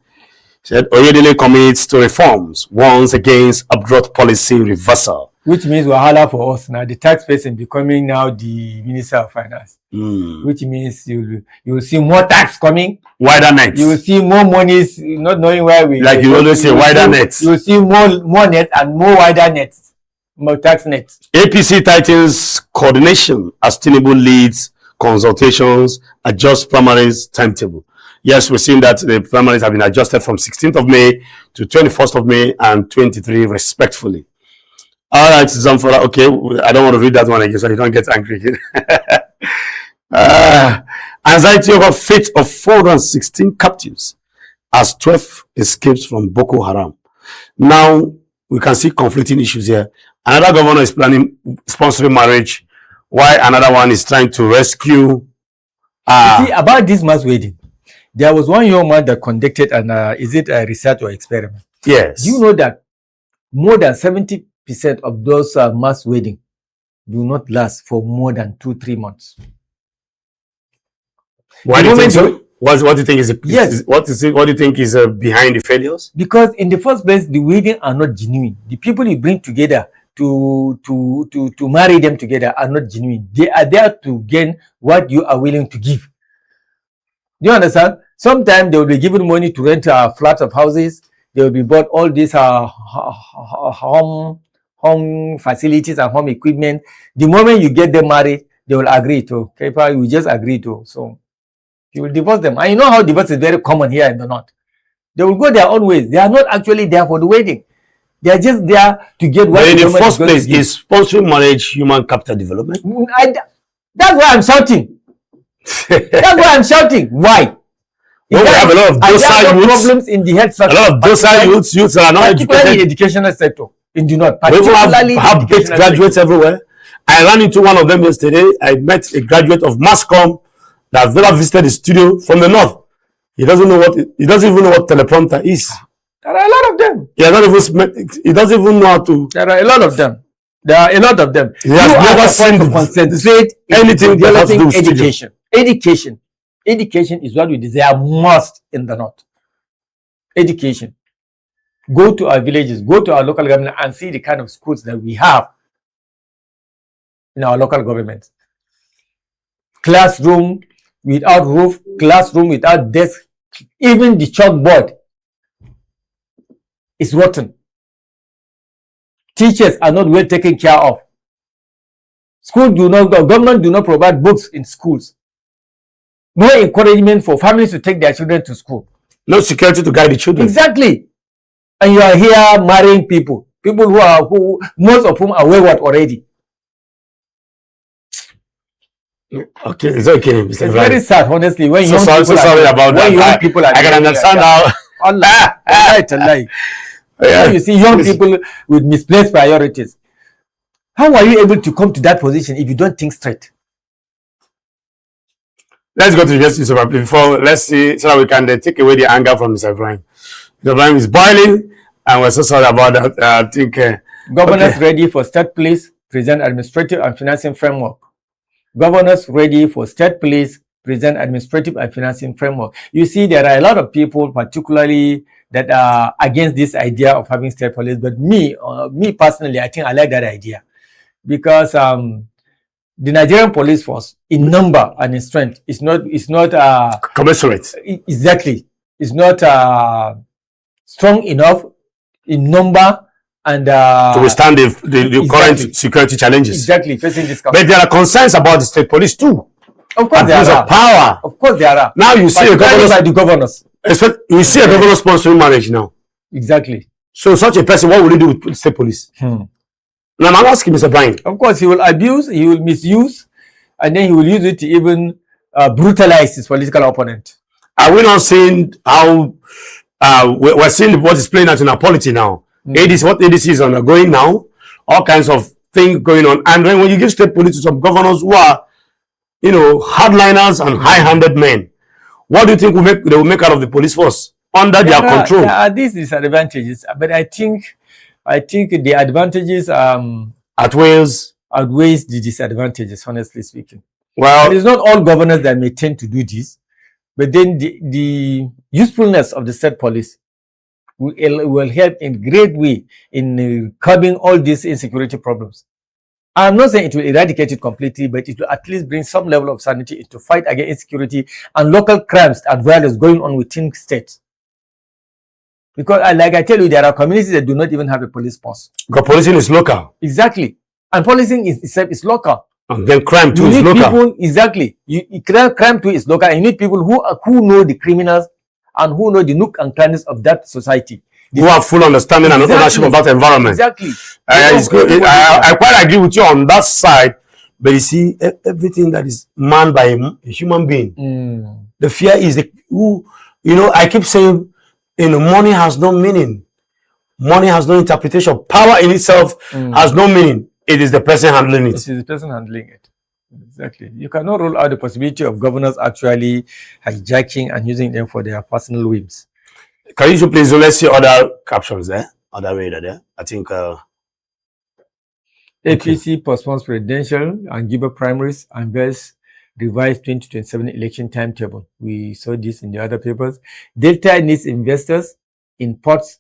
Speaker 1: Said Oyedele commits to reforms, warns against abrupt policy reversal.
Speaker 2: Which means wahala for us now. The tax person becoming now the minister of finance. Which means you will see more tax coming.
Speaker 1: Wider nets.
Speaker 2: You will see more monies, not knowing where we.
Speaker 1: Like you always say, wider nets.
Speaker 2: You will see more nets and more wider nets, more tax nets.
Speaker 1: APC tightens coordination as Tinubu leads consultations, adjusts primaries timetable. Yes, we've seen that the primaries have been adjusted from 16th of May to 21st of May and 23 respectfully. All right, Zamfara. Okay, I don't want to read that one again so you don't get angry again. Anxiety over fate of 416 captives as 12 escapes from Boko Haram. Now, we can see conflicting issues here. Another governor is planning sponsoring marriage, while another one is trying to rescue.
Speaker 2: You see, about this mass wedding, there was one young man that conducted an, is it a research or experiment?
Speaker 1: Yes.
Speaker 2: Do you know that more than 70% of those mass weddings do not last for more than 2-3 months?
Speaker 1: Why do you think so? What do you think is
Speaker 2: yes?
Speaker 1: What do you think is behind the failures?
Speaker 2: Because in the first place, the weddings are not genuine. The people you bring together to marry them together are not genuine. They are there to gain what you are willing to give. Do you understand? Sometimes they will be given money to rent a flat of houses. They will be bought all these home facilities and home equipment. The moment you get them married, they will agree to. Okay, you just agree to. So you will divorce them. And you know how divorce is very common here in the north. They will go their own ways. They are not actually there for the wedding. They are just there to get what.
Speaker 1: But in the first place, is sponsoring marriage human capital development?
Speaker 2: That's why I'm shouting. That's why I'm shouting. Why?
Speaker 1: Well, we have a lot of docile youths,
Speaker 2: problems in the health sector.
Speaker 1: A lot of docile youths that are not educated.
Speaker 2: In the educational sector, in the north.
Speaker 1: We have big graduates everywhere. I ran into one of them yesterday. I met a graduate of mass comm that has never visited the studio from the north. He doesn't even know what teleprompter is.
Speaker 2: There are a lot of them.
Speaker 1: He doesn't even know how to.
Speaker 2: There are a lot of them. There are a lot of them.
Speaker 1: He has never seen
Speaker 2: concentrate
Speaker 1: anything developing
Speaker 2: education. Education is what we desire most in the north. Education. Go to our villages, go to our local government and see the kind of schools that we have in our local government. Classroom without roof, classroom without desk, even the chalkboard is rotten. Teachers are not well taken care of. Government do not provide books in schools. No encouragement for families to take their children to school.
Speaker 1: No security to guide the children.
Speaker 2: Exactly. And you are here marrying people who most of whom are wayward already.
Speaker 1: Okay, it's okay, Mr.
Speaker 2: It's very sad, honestly. When young people are
Speaker 1: I can understand how.
Speaker 2: Allah, yeah. You see young people with misplaced priorities. How are you able to come to that position if you don't think straight?
Speaker 1: Let's go to the justice before. Let's see so that we can take away the anger from Mr. Ibrahim. Mr. Ibrahim is boiling, and we're so sorry about that. I think
Speaker 2: governors ready for state police present administrative and financing framework. Governors ready for state police present administrative and financing framework. You see, there are a lot of people, particularly that are against this idea of having state police. But me personally, I think I like that idea because the Nigerian police force, in number and in strength, is not
Speaker 1: commensurate.
Speaker 2: Exactly, it's not strong enough in number and
Speaker 1: to withstand the current security challenges.
Speaker 2: Exactly, facing this country.
Speaker 1: But there are concerns about the state police too.
Speaker 2: Of course, there are.
Speaker 1: Power.
Speaker 2: Of course, there are.
Speaker 1: Now you see a
Speaker 2: governors.
Speaker 1: You see a governor sponsoring marriage now.
Speaker 2: Exactly.
Speaker 1: So such a person, what will he do with state police? Now I'm asking Mr. Brian.
Speaker 2: Of course, he will abuse, he will misuse, and then he will use it to even brutalize his political opponent.
Speaker 1: Are we not seeing how we're seeing what is playing out in our polity now? What ADC is undergoing now, all kinds of thing going on. And then when you give state police to some governors who are, hardliners and high-handed men, what do you think they will make out of the police force under their control?
Speaker 2: There are these disadvantages, but I think the advantages outweighs the disadvantages, honestly speaking. Well, it's not all governors that may tend to do this, but then the usefulness of the state police will help in great way in curbing all these insecurity problems. I'm not saying it will eradicate it completely, but it will at least bring some level of sanity to fight against insecurity and local crimes and violence going on within states. Because, like I tell you, there are communities that do not even have a police force.
Speaker 1: Because policing is local.
Speaker 2: Exactly. And policing is local.
Speaker 1: And then crime too is local.
Speaker 2: People, exactly. Crime too is local. And you need people who know the criminals and who know the nook and crannies of that society.
Speaker 1: Who have full understanding and ownership of that environment.
Speaker 2: Exactly.
Speaker 1: I quite agree with you on that side. But you see, everything that is manned by a human being, the fear is I keep saying, money has no meaning. Money has no interpretation. Power in itself has no meaning. It is the person handling it. It is
Speaker 2: the person handling it. Exactly. You cannot rule out the possibility of governors actually hijacking and using them for their personal whims.
Speaker 1: Can you please let's see other captions there? Other radar there. I think
Speaker 2: APC postpones presidential and Giba primaries and unveils revised 2027 election timetable. We saw this in the other papers. Delta needs investors in ports,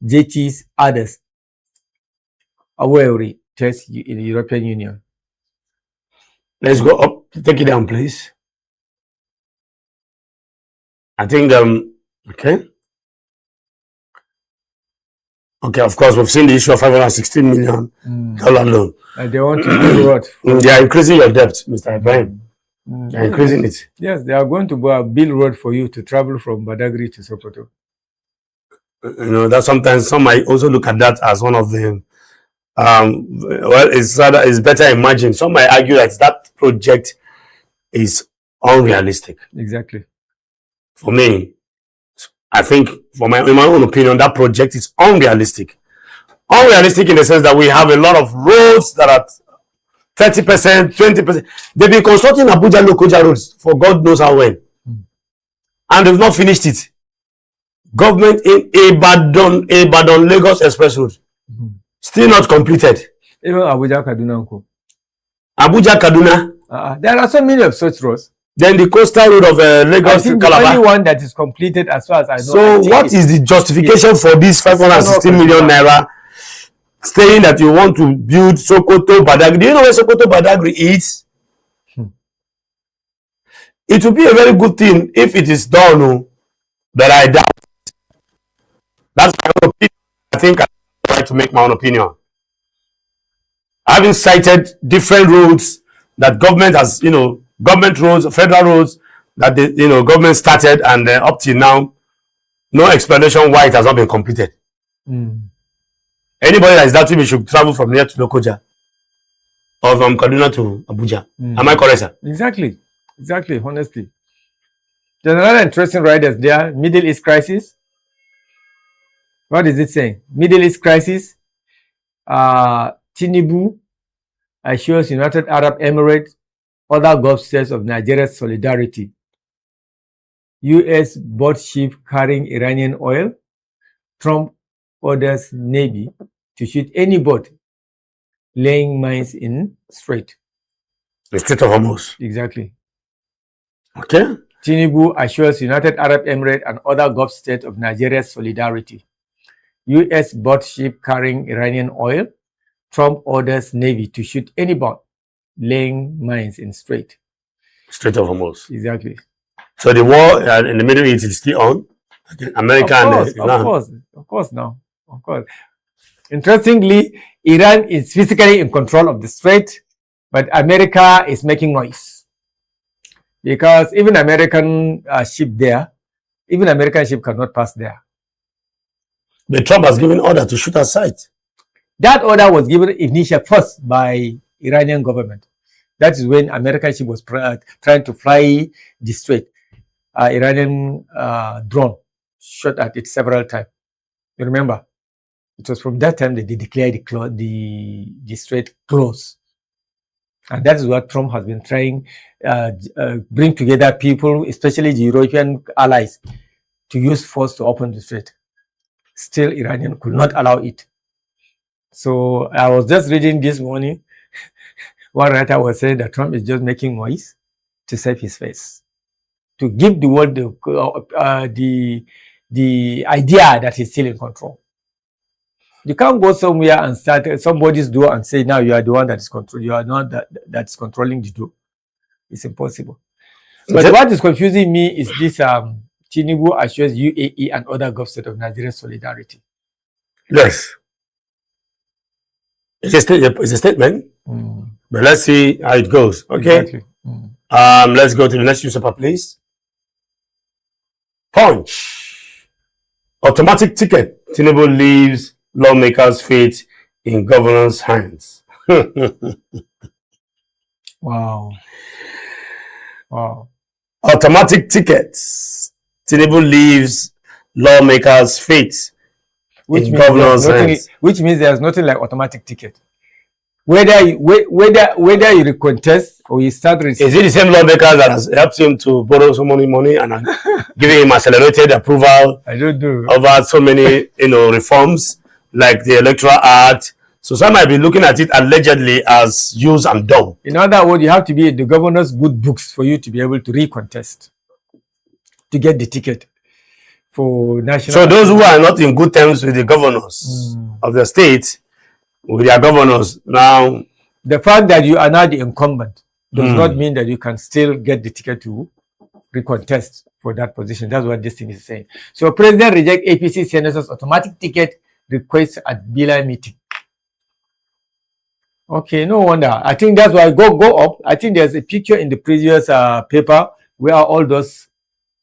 Speaker 2: jetties, others. Aware test in the European Union.
Speaker 1: Let's go up. Take it down, please. I think okay. Okay, of course, we've seen the issue of $516 million loan.
Speaker 2: And they want to do what?
Speaker 1: They are increasing your debt, Mr. Ibrahim. They are increasing it.
Speaker 2: Yes, they are going to build road for you to travel from Badagry to Sokoto.
Speaker 1: That sometimes some might also look at that as one of the, it's better imagined. Some might argue that project is unrealistic.
Speaker 2: Exactly.
Speaker 1: For me, I think, in my own opinion, that project is unrealistic. Unrealistic in the sense that we have a lot of roads that are 30%, 20%. They've been constructing Abuja Lokoja roads for God knows how when. And they've not finished it. Government in Ibadan Lagos Express Road. Still not completed.
Speaker 2: Even Abuja Kaduna.
Speaker 1: Abuja Kaduna.
Speaker 2: There are so many of such roads.
Speaker 1: Then the coastal road of Lagos to Calabar.
Speaker 2: The only one that is completed as far as I know.
Speaker 1: So what is the justification for this 516 million naira saying that you want to build Sokoto Badagry? Do you know where Sokoto Badagry is? It will be a very good thing if it is done, but I doubt. That's my own opinion. I think I try to make my own opinion. Having cited different roads that government has, government roads, federal roads that the government started, and up till now, no explanation why it has not been completed. Anybody that is doubting me should travel from here to Lokoja or from Kaduna to Abuja. Am I correct, sir?
Speaker 2: Exactly. Honestly, there's another interesting riders there. Middle East crisis. What is it saying? Middle East crisis. Tinubu assures United Arab Emirates other Gulf states of Nigeria's solidarity. U.S. bought ship carrying Iranian oil. Trump orders Navy to shoot any boat laying mines in Strait.
Speaker 1: The Strait of Hormuz.
Speaker 2: Exactly.
Speaker 1: Okay.
Speaker 2: Tinubu assures United Arab Emirates and other Gulf states of Nigeria's solidarity. U.S. bought ship carrying Iranian oil. Trump orders Navy to shoot any boat laying mines in Strait
Speaker 1: of Hormuz.
Speaker 2: Exactly.
Speaker 1: So the war in the Middle East is still on. America and Iran.
Speaker 2: Of course. Interestingly, Iran is physically in control of the Strait, but America is making noise because even American ship cannot pass there.
Speaker 1: But Trump has given order to shoot aside.
Speaker 2: That order was given initially first by Iranian government. That is when American ship was trying to fly the Strait. Iranian drone shot at it several times. You remember? It was from that time that they declared the strait closed. And that is what Trump has been trying bring together people, especially the European allies, to use force to open the strait. Still, Iranian could not allow it. So I was just reading this morning, one writer was saying that Trump is just making noise to save his face, to give the world the idea that he's still in control. You can't go somewhere and start somebody's door and say, now you are the one that is controlling. You are not that's controlling the door. It's impossible. But what is confusing me is this Tinubu assures UAE and other Gulf states of Nigeria solidarity.
Speaker 1: Yes. It's a statement. But let's see how it goes. Okay.
Speaker 2: Exactly.
Speaker 1: Let's go to the next newspaper, please. Punch. Automatic ticket. Tinubu leaves lawmakers' fate in governors' hands.
Speaker 2: Wow. Wow.
Speaker 1: Automatic tickets. Tinubu leaves lawmakers' fate in governors' hands.
Speaker 2: Which means there's nothing like automatic ticket. Whether you contest or you start receiving.
Speaker 1: Is it the same lawmakers that has helped him to borrow so many money and giving him accelerated approval?
Speaker 2: I don't know.
Speaker 1: Over so many, reforms like the Electoral Act. So some might be looking at it allegedly as used and done.
Speaker 2: In other words, you have to be in the governor's good books for you to be able to recontest, to get the ticket for national.
Speaker 1: So those who are not in good terms with the governors of the state, with their governors now.
Speaker 2: The fact that you are now the incumbent does not mean that you can still get the ticket to recontest for that position. That's what this thing is saying. So President reject APC senators' automatic ticket request at Bila meeting. Okay, no wonder. I think that's why go up. I think there's a picture in the previous paper where all those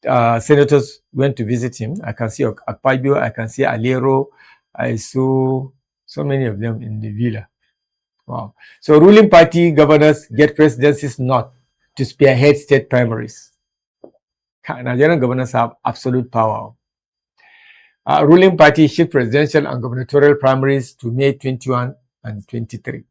Speaker 2: senators went to visit him. I can see Akpabio, I can see Alero. I saw so many of them in the villa. Wow. So ruling party governors get presidencies not to spearhead state primaries. Nigerian governors have absolute power. Ruling party shift presidential and gubernatorial primaries to May 21 and 23.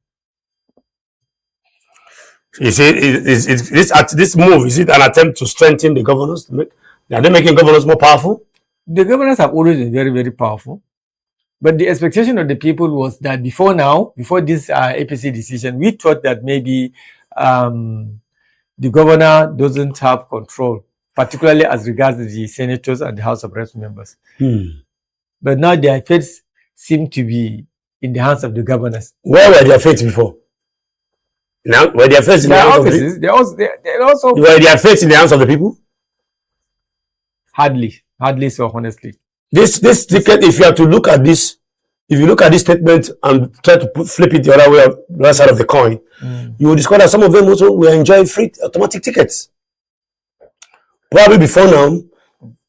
Speaker 1: You see, this move, is it an attempt to strengthen the governors? Are they making governors more powerful?
Speaker 2: The governors have always been very, very powerful. But the expectation of the people was that before this APC decision, we thought that maybe the governor doesn't have control, particularly as regards the senators and the House of Reps members. But now their fates seem to be in the hands of the governors.
Speaker 1: Where were their fates before? Now, were their fates in the hands of the people?
Speaker 2: They also
Speaker 1: were their fates in the hands of the people?
Speaker 2: Hardly so, honestly.
Speaker 1: This ticket, if you have to look at this, if you look at this statement and try to flip it the other way, the other side of the coin, you will discover that some of them also were enjoying free automatic tickets. Probably before now,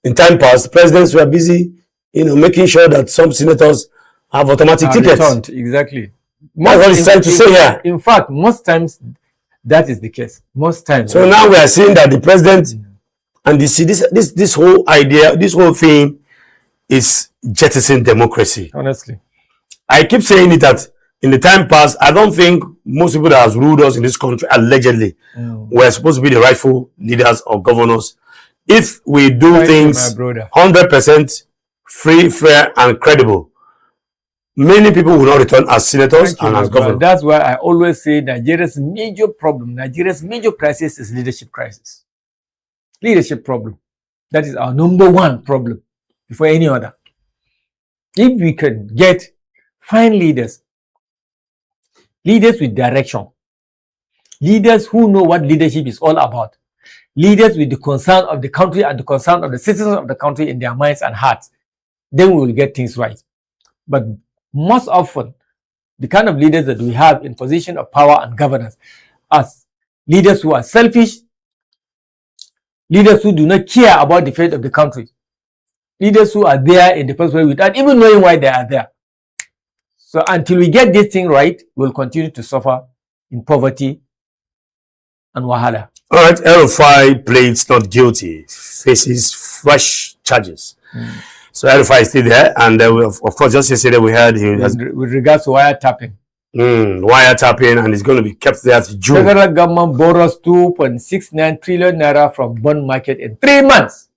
Speaker 1: in time past, presidents were busy, making sure that some senators have automatic tickets.
Speaker 2: Returned. Exactly.
Speaker 1: That's what he's trying to say here.
Speaker 2: In fact, most times that is the case. Most times.
Speaker 1: So now we are seeing that the president and this whole idea, this whole thing is jettisoning democracy.
Speaker 2: Honestly.
Speaker 1: I keep saying it that in the time past, I don't think most people that has ruled us in this country allegedly were supposed to be the rightful leaders or governors. If we do things 100% free, fair, and credible, many people will not return as senators and as governors.
Speaker 2: That's why I always say Nigeria's major problem, Nigeria's major crisis is leadership crisis. Leadership problem. That is our number one problem before any other. If we can find leaders with direction, leaders who know what leadership is all about, leaders with the concern of the country and the concern of the citizens of the country in their minds and hearts, then we will get things right. But most often, the kind of leaders that we have in position of power and governance are leaders who are selfish, leaders who do not care about the fate of the country, leaders who are there in the first place without even knowing why they are there. So until we get this thing right, we'll continue to suffer in poverty and wahala.
Speaker 1: All right, El-Rufai pleads not guilty, faces fresh charges. So Arifai is still there, and of course, just yesterday we heard he has
Speaker 2: with regards to wiretapping.
Speaker 1: Wiretapping, and it's going to be kept there to June.
Speaker 2: Federal government borrows 2.69 trillion naira from bond market in 3 months.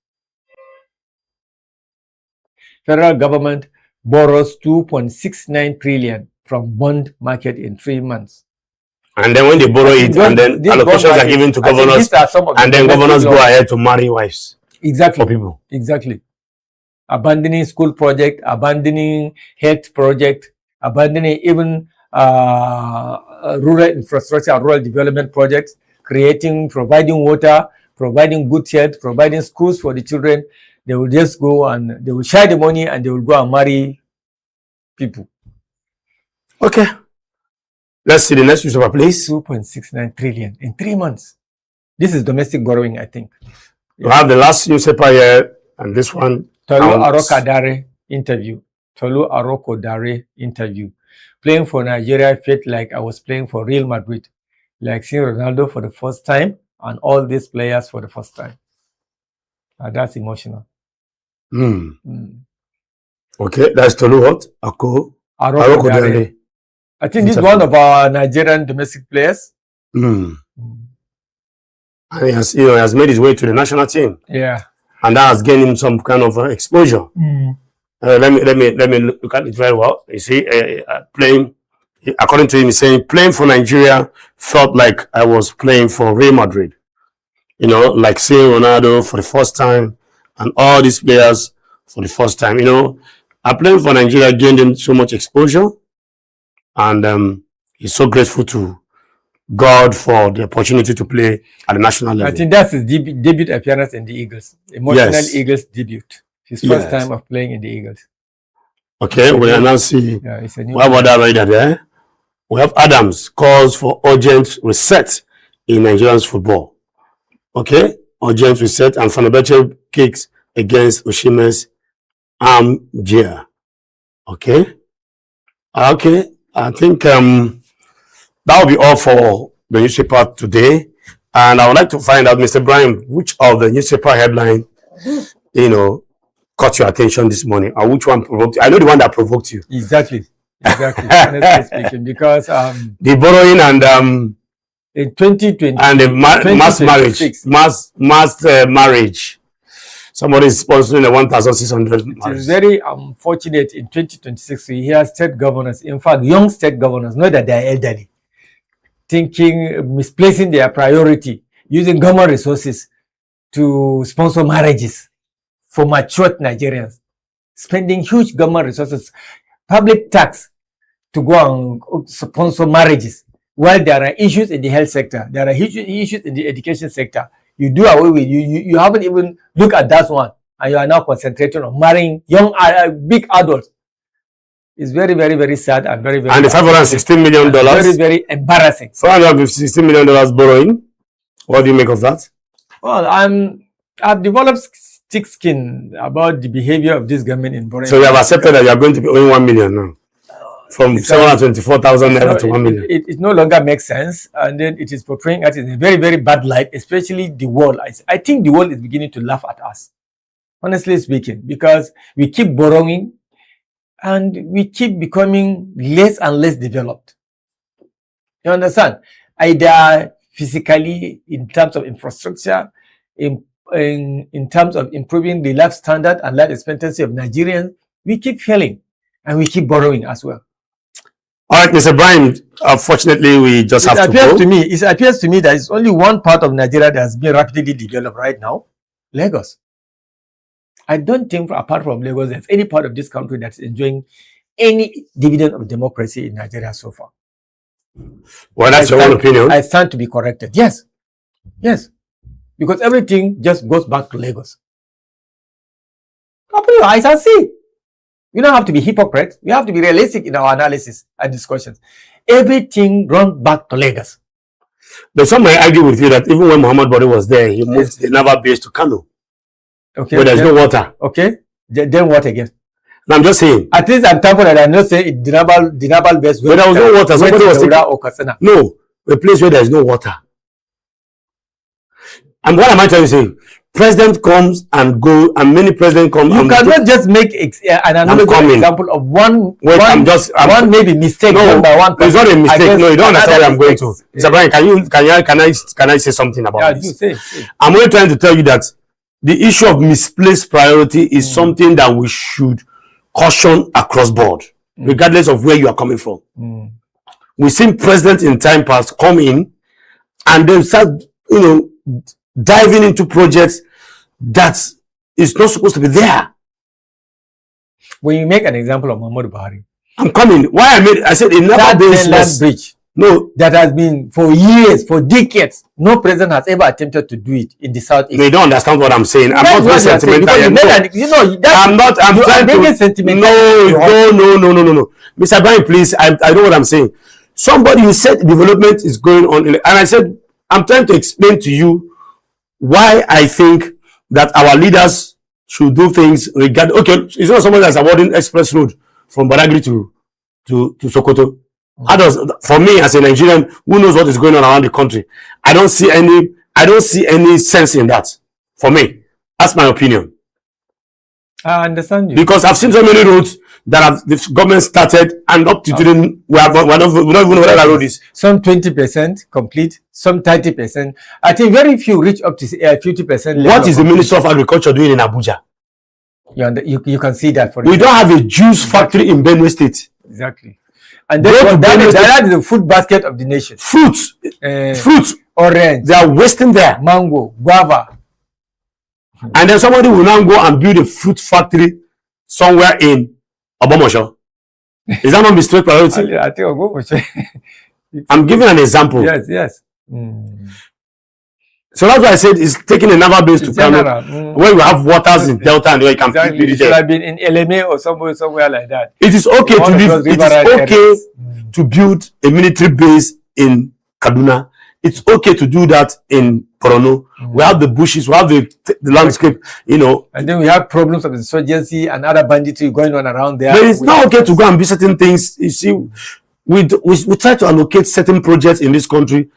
Speaker 2: Federal government borrows 2.69 trillion from bond market in 3 months.
Speaker 1: And then when they borrow it, and then allocations are given to governors, and then governors go ahead to marry wives.
Speaker 2: Exactly.
Speaker 1: For people.
Speaker 2: Exactly. Abandoning school project, abandoning health project, abandoning even rural infrastructure, rural development projects, providing water, providing good health, providing schools for the children. They will just go and they will share the money and they will go and marry people.
Speaker 1: Okay. Let's see the next newspaper, please.
Speaker 2: 2.69 trillion in 3 months. This is domestic borrowing, I think.
Speaker 1: We have the last newspaper here, and this one.
Speaker 2: Tolu Arokodare interview. Tolu Arokodare interview. Playing for Nigeria felt like I was playing for Real Madrid. Like seeing Ronaldo for the first time and all these players for the first time. That's emotional.
Speaker 1: Okay, that's Tolu what? Arokodare.
Speaker 2: I think this is one of our Nigerian domestic players.
Speaker 1: And he has made his way to the national team.
Speaker 2: Yeah.
Speaker 1: And that has gained him some kind of exposure. Let me look at it very well. You see, playing, according to him, he's saying, playing for Nigeria felt like I was playing for Real Madrid. You know, like seeing Ronaldo for the first time and all these players for the first time. You know, playing for Nigeria gained him so much exposure. And he's so grateful to God for the opportunity to play at the national level.
Speaker 2: I think that's his debut appearance in the Eagles. Emotional Eagles debut. His first time of playing in the Eagles.
Speaker 1: Okay, we are now see.
Speaker 2: It's a new
Speaker 1: what about that right there? We have Adams calls for urgent reset in Nigerians football. Okay, urgent reset, and Fenerbahce kicks against Oshime's Amjia. Okay. Okay, I think that will be all for the newspaper today. And I would like to find out, Mr. Brian, which of the newspaper headline, caught your attention this morning, or which one provoked you? I know the one that provoked you.
Speaker 2: Exactly. Honestly speaking, because
Speaker 1: the borrowing and
Speaker 2: in 2020
Speaker 1: and the mass marriage. Somebody is sponsoring a 1,600.
Speaker 2: It is very unfortunate in 2026 we hear state governors, in fact, young state governors, not that they are elderly, misplacing their priority, using government resources to sponsor marriages for matured Nigerians, spending huge government resources, public tax to go and sponsor marriages, while there are issues in the health sector, there are huge issues in the education sector. You do away with you haven't even looked at that one, and you are now concentrating on marrying young big adults. It's very, very, very sad and very, very.
Speaker 1: And the $516 million.
Speaker 2: Very, very embarrassing.
Speaker 1: $516 million borrowing. What do you make of that?
Speaker 2: Well, I've developed thick skin about the behavior of this government in borrowing.
Speaker 1: So you have accepted that you are going to be owing 1 million now. From 724,000 naira to 1 million.
Speaker 2: It no longer makes sense, and then it is portraying us in a very, very bad light, especially the world. I think the world is beginning to laugh at us, honestly speaking, because we keep borrowing and we keep becoming less and less developed. You understand? Either physically, in terms of infrastructure, in terms of improving the life standard and life expectancy of Nigerians, we keep failing, and we keep borrowing as well.
Speaker 1: All right, Mr. Brian, unfortunately, we just have to go.
Speaker 2: It appears to me that it's only one part of Nigeria that has been rapidly developed right now, Lagos. I don't think, apart from Lagos, there's any part of this country that's enjoying any dividend of democracy in Nigeria so far.
Speaker 1: Well, that's your own opinion.
Speaker 2: I stand to be corrected. Yes. Yes. Because everything just goes back to Lagos. Open your eyes and see. We don't have to be hypocrites. We have to be realistic in our analysis and discussions. Everything runs back to Lagos.
Speaker 1: But some may argue with you that even when Muhammad Buhari was there, he moved the naval base to Kano.
Speaker 2: Okay.
Speaker 1: Where there's no water.
Speaker 2: Okay. Then what again?
Speaker 1: No, I'm just saying.
Speaker 2: At least I'm thankful that I know say the naval base.
Speaker 1: Where there was no water. Somebody was thinking, no, a place where there is no water. And what am I trying to say? President comes and go, and many presidents come.
Speaker 2: You cannot just make an analogy example of one maybe mistake done by one person.
Speaker 1: It's not a mistake. No, you don't understand where I'm going to. Mr. Brian, can I say something about this?
Speaker 2: Say.
Speaker 1: I'm only trying to tell you that the issue of misplaced priority is something that we should caution across board, regardless of where you are coming from. We've seen presidents in time past come in and then start, diving into projects that is not supposed to be there.
Speaker 2: When you make an example of Muhammadu Buhari,
Speaker 1: I'm coming. I said it never
Speaker 2: that bridge.
Speaker 1: No,
Speaker 2: that has been for years, for decades. No president has ever attempted to do it in the southeast.
Speaker 1: They don't understand what I'm saying. I'm not very sentimental. I'm trying to.
Speaker 2: Sentimental.
Speaker 1: No. Mr. Brian, please. I know what I'm saying. Somebody, you said development is going on, and I said I'm trying to explain to you why I think that our leaders should do things regarding. Okay, it's not somebody that's awarding express road from Badagry to Sokoto. For me as a Nigerian who knows what is going on around the country, I don't see any sense in that. For me, that's my opinion.
Speaker 2: I understand you,
Speaker 1: because I've seen so many roads that the government started, and up to today we don't even know where that road is.
Speaker 2: Some 20% complete, some 30%. I think very few reach up to 50%.
Speaker 1: What is the Minister of Agriculture doing in Abuja?
Speaker 2: You can see that.
Speaker 1: We don't have a juice factory in Benue State.
Speaker 2: Exactly. And that is the food basket of the nation.
Speaker 1: Fruits,
Speaker 2: orange.
Speaker 1: They are wasting there.
Speaker 2: Mango, guava.
Speaker 1: And then somebody will now go and build a fruit factory somewhere in Obomosho. Is that not mistake priority?
Speaker 2: I think Obomosho.
Speaker 1: I'm giving an example.
Speaker 2: Yes.
Speaker 1: So that's why I said it's taking a naval base to Kano, where you have waters in Delta and where you can
Speaker 2: exactly. It should have been in LMA or somewhere like that.
Speaker 1: It is okay to live. It is okay to build a military base in Kaduna. It's okay to do that in Porono. We have the bushes, we have the landscape,
Speaker 2: And then we have problems of insurgency and other banditry going on around there.
Speaker 1: But it's not okay to go and be certain things. You see, we try to allocate certain projects in this country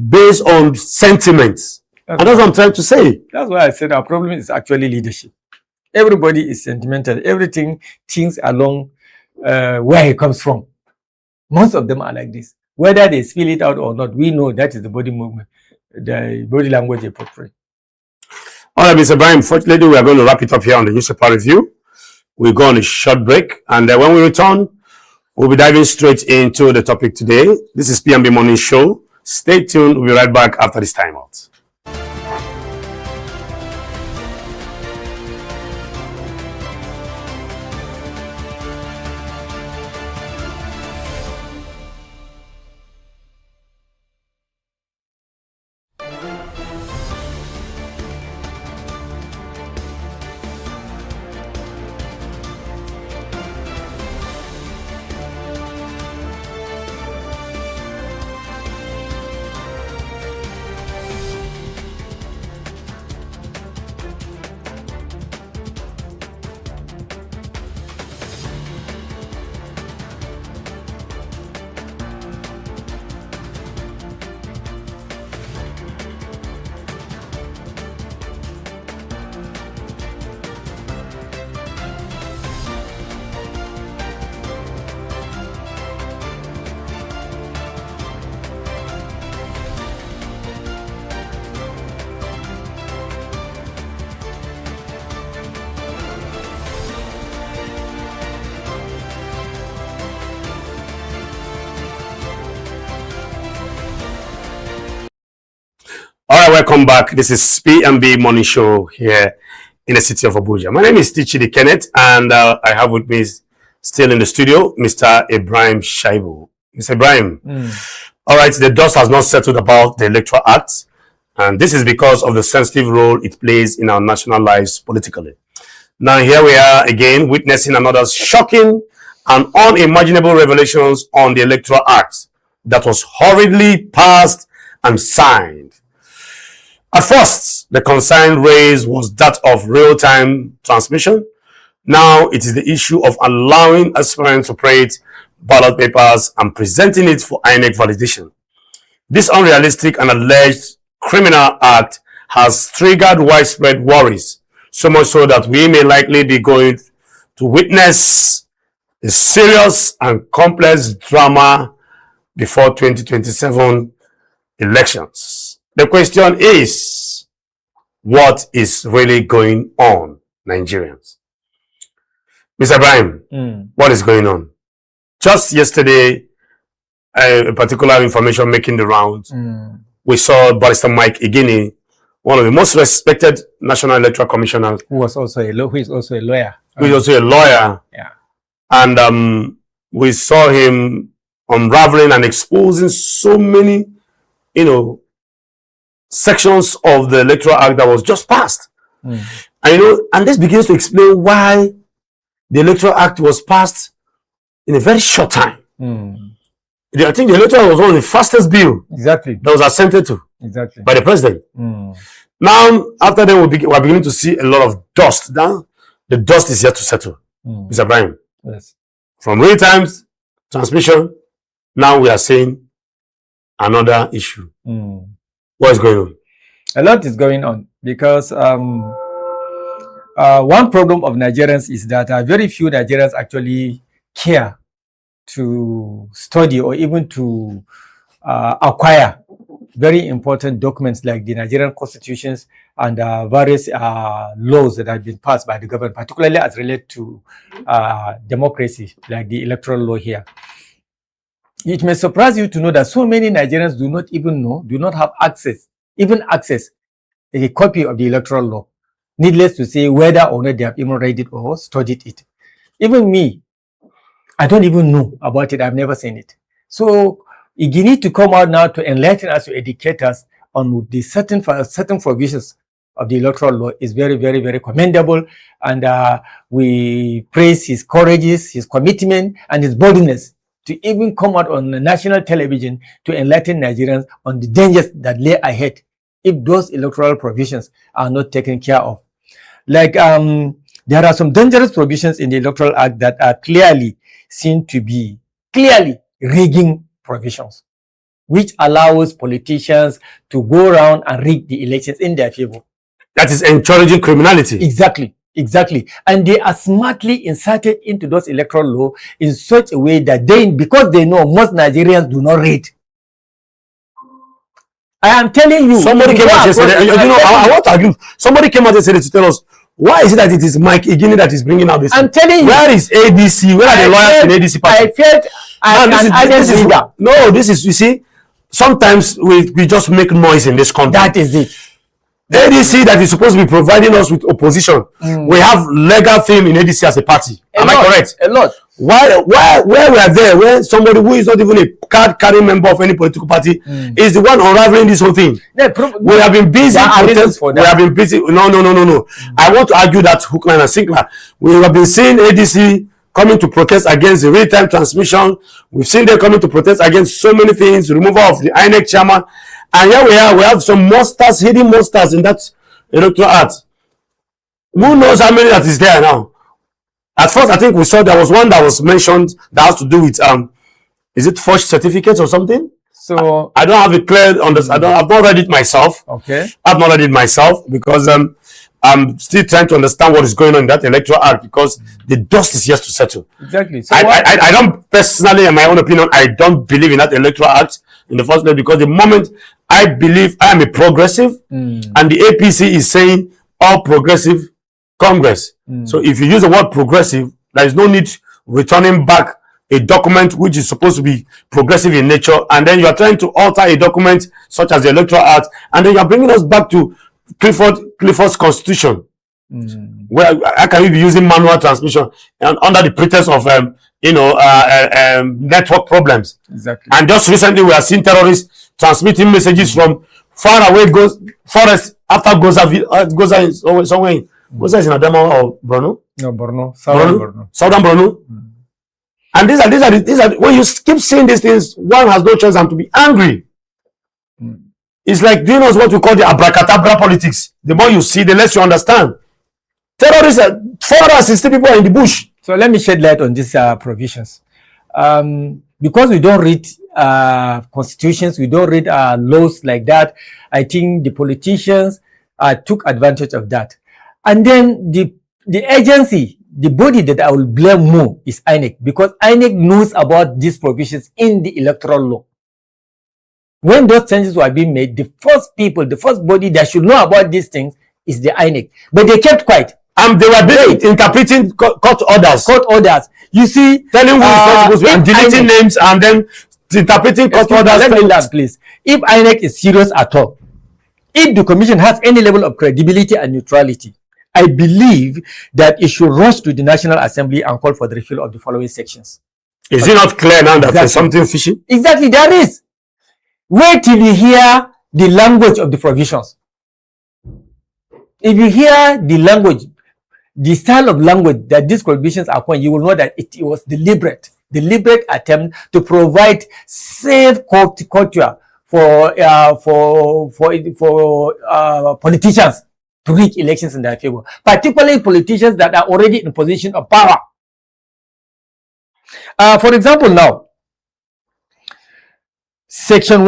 Speaker 1: based on sentiments. And that's what I'm trying to say.
Speaker 2: That's why I said our problem is actually leadership. Everybody is sentimental. Everything thinks along where he comes from. Most of them are like this. Whether they spill it out or not, we know that is the body movement, the body language they portray.
Speaker 1: All right, Mr. Brian, unfortunately, we are going to wrap it up here on the newspaper review. We'll go on a short break, and when we return, we'll be diving straight into the topic today. This is PMB Morning Show. Stay tuned. We'll be right back after this time out. All right, welcome back. This is PMB Morning Show here in the city of Abuja. My name is Tichidi Kenneth, and I have with me still in the studio, Mr. Ibrahim Shaibu. Mr. Ibrahim, all right, the dust has not settled about the Electoral Act, and this is because of the sensitive role it plays in our national lives politically. Now, here we are again witnessing another shocking and unimaginable revelations on the Electoral Act that was hurriedly passed and signed. At first, the concern raised was that of real-time transmission. Now, it is the issue of allowing aspirants to print ballot papers and presenting it for INEC validation. This unrealistic and alleged criminal act has triggered widespread worries, so much so that we may likely be going to witness a serious and complex drama before 2027 elections. The question is, what is really going on, Nigerians? Mr. Ibrahim, what is going on? Just yesterday, a particular information making the rounds. We saw Barrister Mike Igini, one of the most respected National Electoral Commissioners,
Speaker 2: who is also a lawyer.
Speaker 1: Yeah. And we saw him unraveling and exposing so many, sections of the Electoral Act that was just passed. And this begins to explain why the Electoral Act was passed in a very short time. I think the Electoral was one of the fastest bill that was assented to by the president. Now, after that, we are beginning to see a lot of dust. Now, the dust is yet to settle. Mr. Ibrahim.
Speaker 2: Yes.
Speaker 1: From real times transmission, now we are seeing another issue. What is going on?
Speaker 2: A lot is going on because one problem of Nigerians is that very few Nigerians actually care to study or even to acquire very important documents like the Nigerian constitutions and various laws that have been passed by the government, particularly as related to democracy, like the electoral law here. It may surprise you to know that so many Nigerians do not have access a copy of the electoral law. Needless to say, whether or not they have even read it or studied it. Even me, I don't even know about it. I've never seen it. So you need to come out now to enlighten us, to educate us on the certain provisions of the electoral law is very, very, very commendable. And we praise his courage, his commitment, and his boldness to even come out on the national television to enlighten Nigerians on the dangers that lay ahead if those electoral provisions are not taken care of. Like there are some dangerous provisions in the Electoral Act that are clearly seen to be rigging provisions, which allows politicians to go around and rig the elections in their favor.
Speaker 1: That is encouraging criminality.
Speaker 2: Exactly. And they are smartly inserted into those electoral law in such a way that because they know most Nigerians do not read. I am telling you.
Speaker 1: Somebody came out yesterday. I want to argue. Somebody came out yesterday to tell us, why is it that it is Mike Igini that is bringing out this?
Speaker 2: I'm telling you.
Speaker 1: Where is ADC? Where are the lawyers in ADC party?
Speaker 2: I felt
Speaker 1: this is, you see, sometimes we just make noise in this country.
Speaker 2: That is it.
Speaker 1: The ADC that is supposed to be providing us with opposition. We have legal fame in ADC as a party. Am I correct?
Speaker 2: A lot.
Speaker 1: Where we are there, where somebody who is not even a card-carrying member of any political party is the one unraveling this whole thing. We have been busy. We have been busy. No. I want to argue that hook, line, and sinker. We have been seeing ADC coming to protest against the real-time transmission. We've seen them coming to protest against so many things, removal of the INEC chairman. And here we are, we have some monsters, hidden monsters in that electoral act. Who knows how many that is there now? At first, I think we saw there was one that was mentioned that has to do with, is it forged certificates or something?
Speaker 2: So
Speaker 1: I don't have a clear understanding. I've not read it myself.
Speaker 2: Okay.
Speaker 1: I've not read it myself because I'm still trying to understand what is going on in that electoral act because the dust is yet to settle.
Speaker 2: Exactly. So
Speaker 1: I don't personally, in my own opinion, I don't believe in that electoral act in the first place because the moment I believe I am a progressive and the APC is saying all progressive Congress. So if you use the word progressive, there is no need returning back a document which is supposed to be progressive in nature, and then you are trying to alter a document such as the Electoral Act, and then you are bringing us back to Clifford's Constitution. Where how can we be using manual transmission and under the pretext of network problems?
Speaker 2: Exactly.
Speaker 1: And just recently we are seeing terrorists transmitting messages from far away forest after Goza is somewhere. Goza is in Adamawa or Borno?
Speaker 2: No, Borno. Southern
Speaker 1: Borno. And these are when you keep saying these things, one has no choice than to be angry. It's like doing us what we call the abracadabra politics. The more you see, the less you understand. Terrorists, 460 people are in the bush.
Speaker 2: So let me shed light on these provisions. Because we don't read constitutions, we don't read laws like that, I think the politicians took advantage of that. And then the agency, the body that I will blame more is INEC, because INEC knows about these provisions in the electoral law. When those changes were being made, the first body that should know about these things is the INEC. But they kept quiet.
Speaker 1: They were busy interpreting court orders.
Speaker 2: You see,
Speaker 1: telling who is supposed to be and deleting names and then interpreting court orders.
Speaker 2: Let me learn, please. If INEC is serious at all, if the commission has any level of credibility and neutrality, I believe that it should rush to the National Assembly and call for the repeal of the following sections.
Speaker 1: Is it not clear now that there's something fishy?
Speaker 2: Exactly, there is. Wait till you hear the language of the provisions. If you hear the language, the style of language that these provisions are calling, you will know that it was deliberate attempt to provide safe culture for politicians to rig elections in their favor, particularly politicians that are already in position of power. For example, now, Section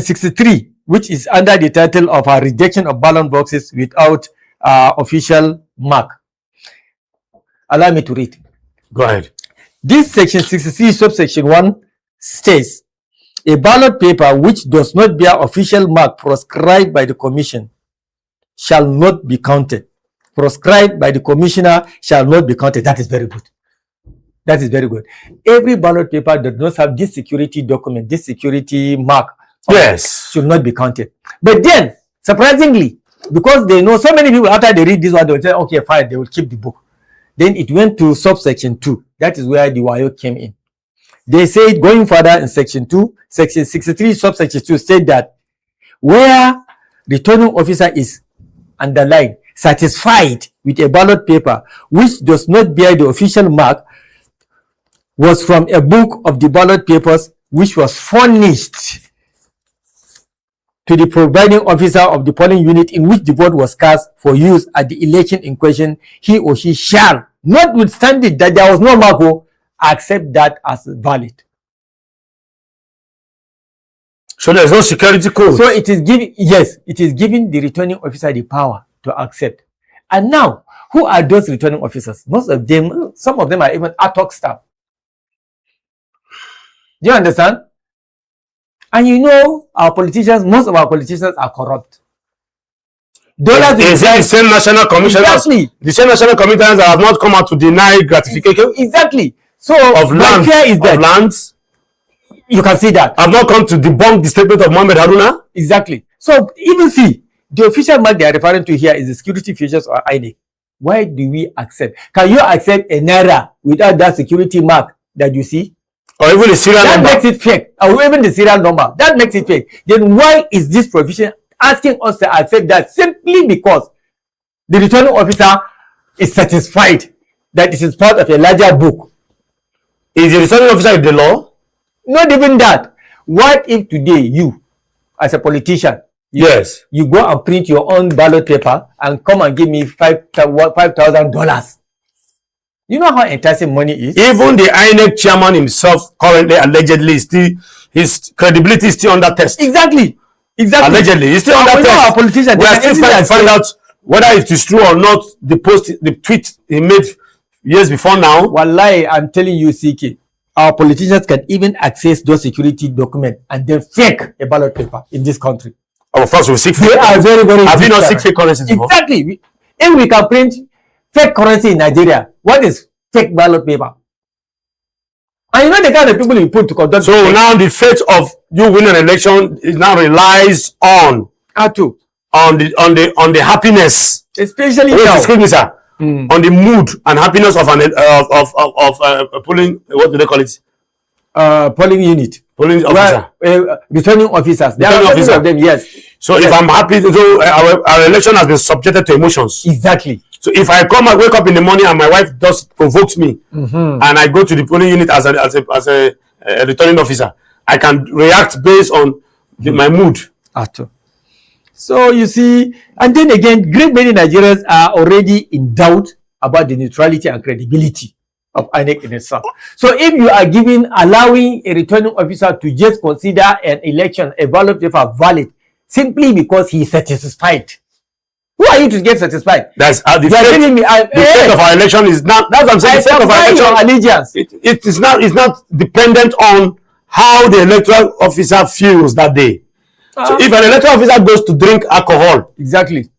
Speaker 2: 63, which is under the title of a rejection of ballot boxes without official mark. Allow me to read.
Speaker 1: Go ahead.
Speaker 2: This Section 63, subsection 1 states, a ballot paper which does not bear official mark prescribed by the commission shall not be counted. Prescribed by the commissioner shall not be counted. That is very good. That is very good. Every ballot paper that does not have this security document, this security mark,
Speaker 1: yes,
Speaker 2: should not be counted. But then, surprisingly, because they know so many people, after they read this one, they will say, okay, fine, they will keep the book. Then it went to subsection 2. That is where the wayo came in. They say, going further in section 2, section 63, subsection 2 said that where the returning officer is underlined, satisfied with a ballot paper which does not bear the official mark, was from a book of the ballot papers which was furnished to the providing officer of the polling unit in which the vote was cast for use at the election in question, he or she shall, notwithstanding that there was no mark, accept that as valid.
Speaker 1: So there's no security code.
Speaker 2: So it is giving, yes, it is giving the returning officer the power to accept. And now, who are those returning officers? Most of them, some of them are even ad hoc staff. Do you understand? And you know, our politicians, most of our politicians are corrupt.
Speaker 1: Is it the same national commissioners?
Speaker 2: Exactly.
Speaker 1: The same national commissioners that have not come out to deny gratification?
Speaker 2: Exactly. So,
Speaker 1: of lands,
Speaker 2: fear is that
Speaker 1: lands.
Speaker 2: You can see that.
Speaker 1: Have not come to debunk the statement of Mohammed Haruna?
Speaker 2: Exactly. So, even see, the official mark they are referring to here is the security features or INEC. Why do we accept? Can you accept a naira without that security mark that you see?
Speaker 1: Or even the serial number?
Speaker 2: That makes it fake. Or even the serial number. That makes it fake. Then why is this provision asking us to accept that? Simply because the returning officer is satisfied that it is part of a larger book.
Speaker 1: Is the returning officer in the law?
Speaker 2: Not even that. What if today you, as a politician,
Speaker 1: yes,
Speaker 2: you go and print your own ballot paper and come and give me $5,000? You know how enticing money is? Even
Speaker 1: the INEC chairman himself currently allegedly still, his credibility is still under test.
Speaker 2: Exactly. Exactly.
Speaker 1: Allegedly, it's still under test.
Speaker 2: Our politicians,
Speaker 1: we are still trying to find out whether it is true or not. The tweet he made years before now.
Speaker 2: Wallahi, I'm telling you, CK, our politicians can even access those security documents and then fake a ballot paper in this country.
Speaker 1: Oh, of course, we seek fake.
Speaker 2: They are very, very.
Speaker 1: Have you not seen fake currencies before?
Speaker 2: Exactly. If we can print fake currency in Nigeria, what is fake ballot paper? And you know the kind of people you put to conduct.
Speaker 1: So now the fate of you winning an election is now relies on on the happiness,
Speaker 2: especially now.
Speaker 1: Excuse me, sir. On the mood and happiness of an polling. What do they call it?
Speaker 2: Polling unit.
Speaker 1: Polling officer.
Speaker 2: Returning officers. There are officers of them. Yes.
Speaker 1: So yes. If I'm happy, so our election has been subjected to emotions.
Speaker 2: Exactly.
Speaker 1: So if I wake up in the morning and my wife just provokes me, and I go to the polling unit as a returning officer, I can react based on my mood. So you see, and then again, great many Nigerians are already in doubt about the neutrality and credibility of INEC in itself. So if you are allowing a returning officer to just consider an election, a ballot paper valid, simply because he is satisfied
Speaker 2: Who are you to get satisfied?
Speaker 1: That's the
Speaker 2: You are
Speaker 1: fate,
Speaker 2: telling me,
Speaker 1: the fate of our election is not. That's what I'm saying. The fate of our election,
Speaker 2: allegiance.
Speaker 1: it is not. It's not dependent on how the electoral officer feels that day. So if an electoral officer goes to drink alcohol,
Speaker 2: exactly,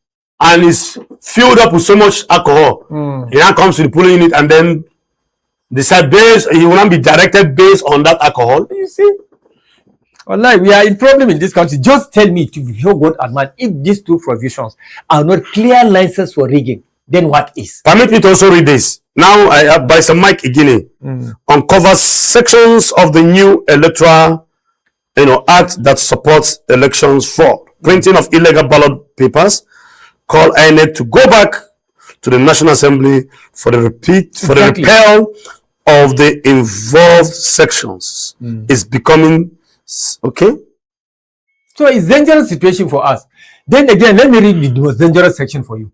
Speaker 1: and is filled up with so much alcohol, he now comes to the polling unit and then decide based. He will not be directed based on that alcohol.
Speaker 2: You see. Wallahi, we are in problem in this country. Just tell me, to before God and man, if these two provisions are not clear licenses for rigging, then what is?
Speaker 1: Permit me to also read this. Now, I have by Sir Mike Igini uncovers sections of the new electoral, act that supports elections fraud, printing of illegal ballot papers, call INEC to go back to the National Assembly for the repeal of the involved sections. Is becoming. Okay.
Speaker 2: So it's dangerous situation for us. Then again, let me read the most dangerous section for you.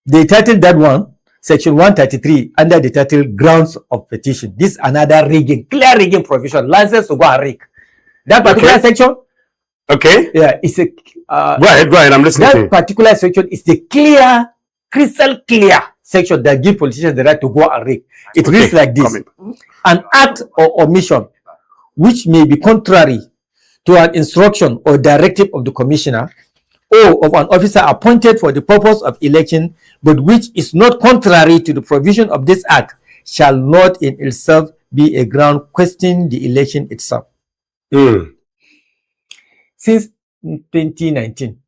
Speaker 2: They titled that one, section 133, under the title Grounds of Petition. This another rigging, clear rigging provision, license to go and rig. That particular section.
Speaker 1: Okay.
Speaker 2: Yeah, it's a.
Speaker 1: Go ahead. I'm listening to you.
Speaker 2: That particular section is the clear, crystal clear section that gives politicians the right to go and rig. It reads like this: an act or omission which may be contrary to an instruction or directive of the commissioner or of an officer appointed for the purpose of election, but which is not contrary to the provision of this act, shall not in itself be a ground questioning the election itself. Since 2019,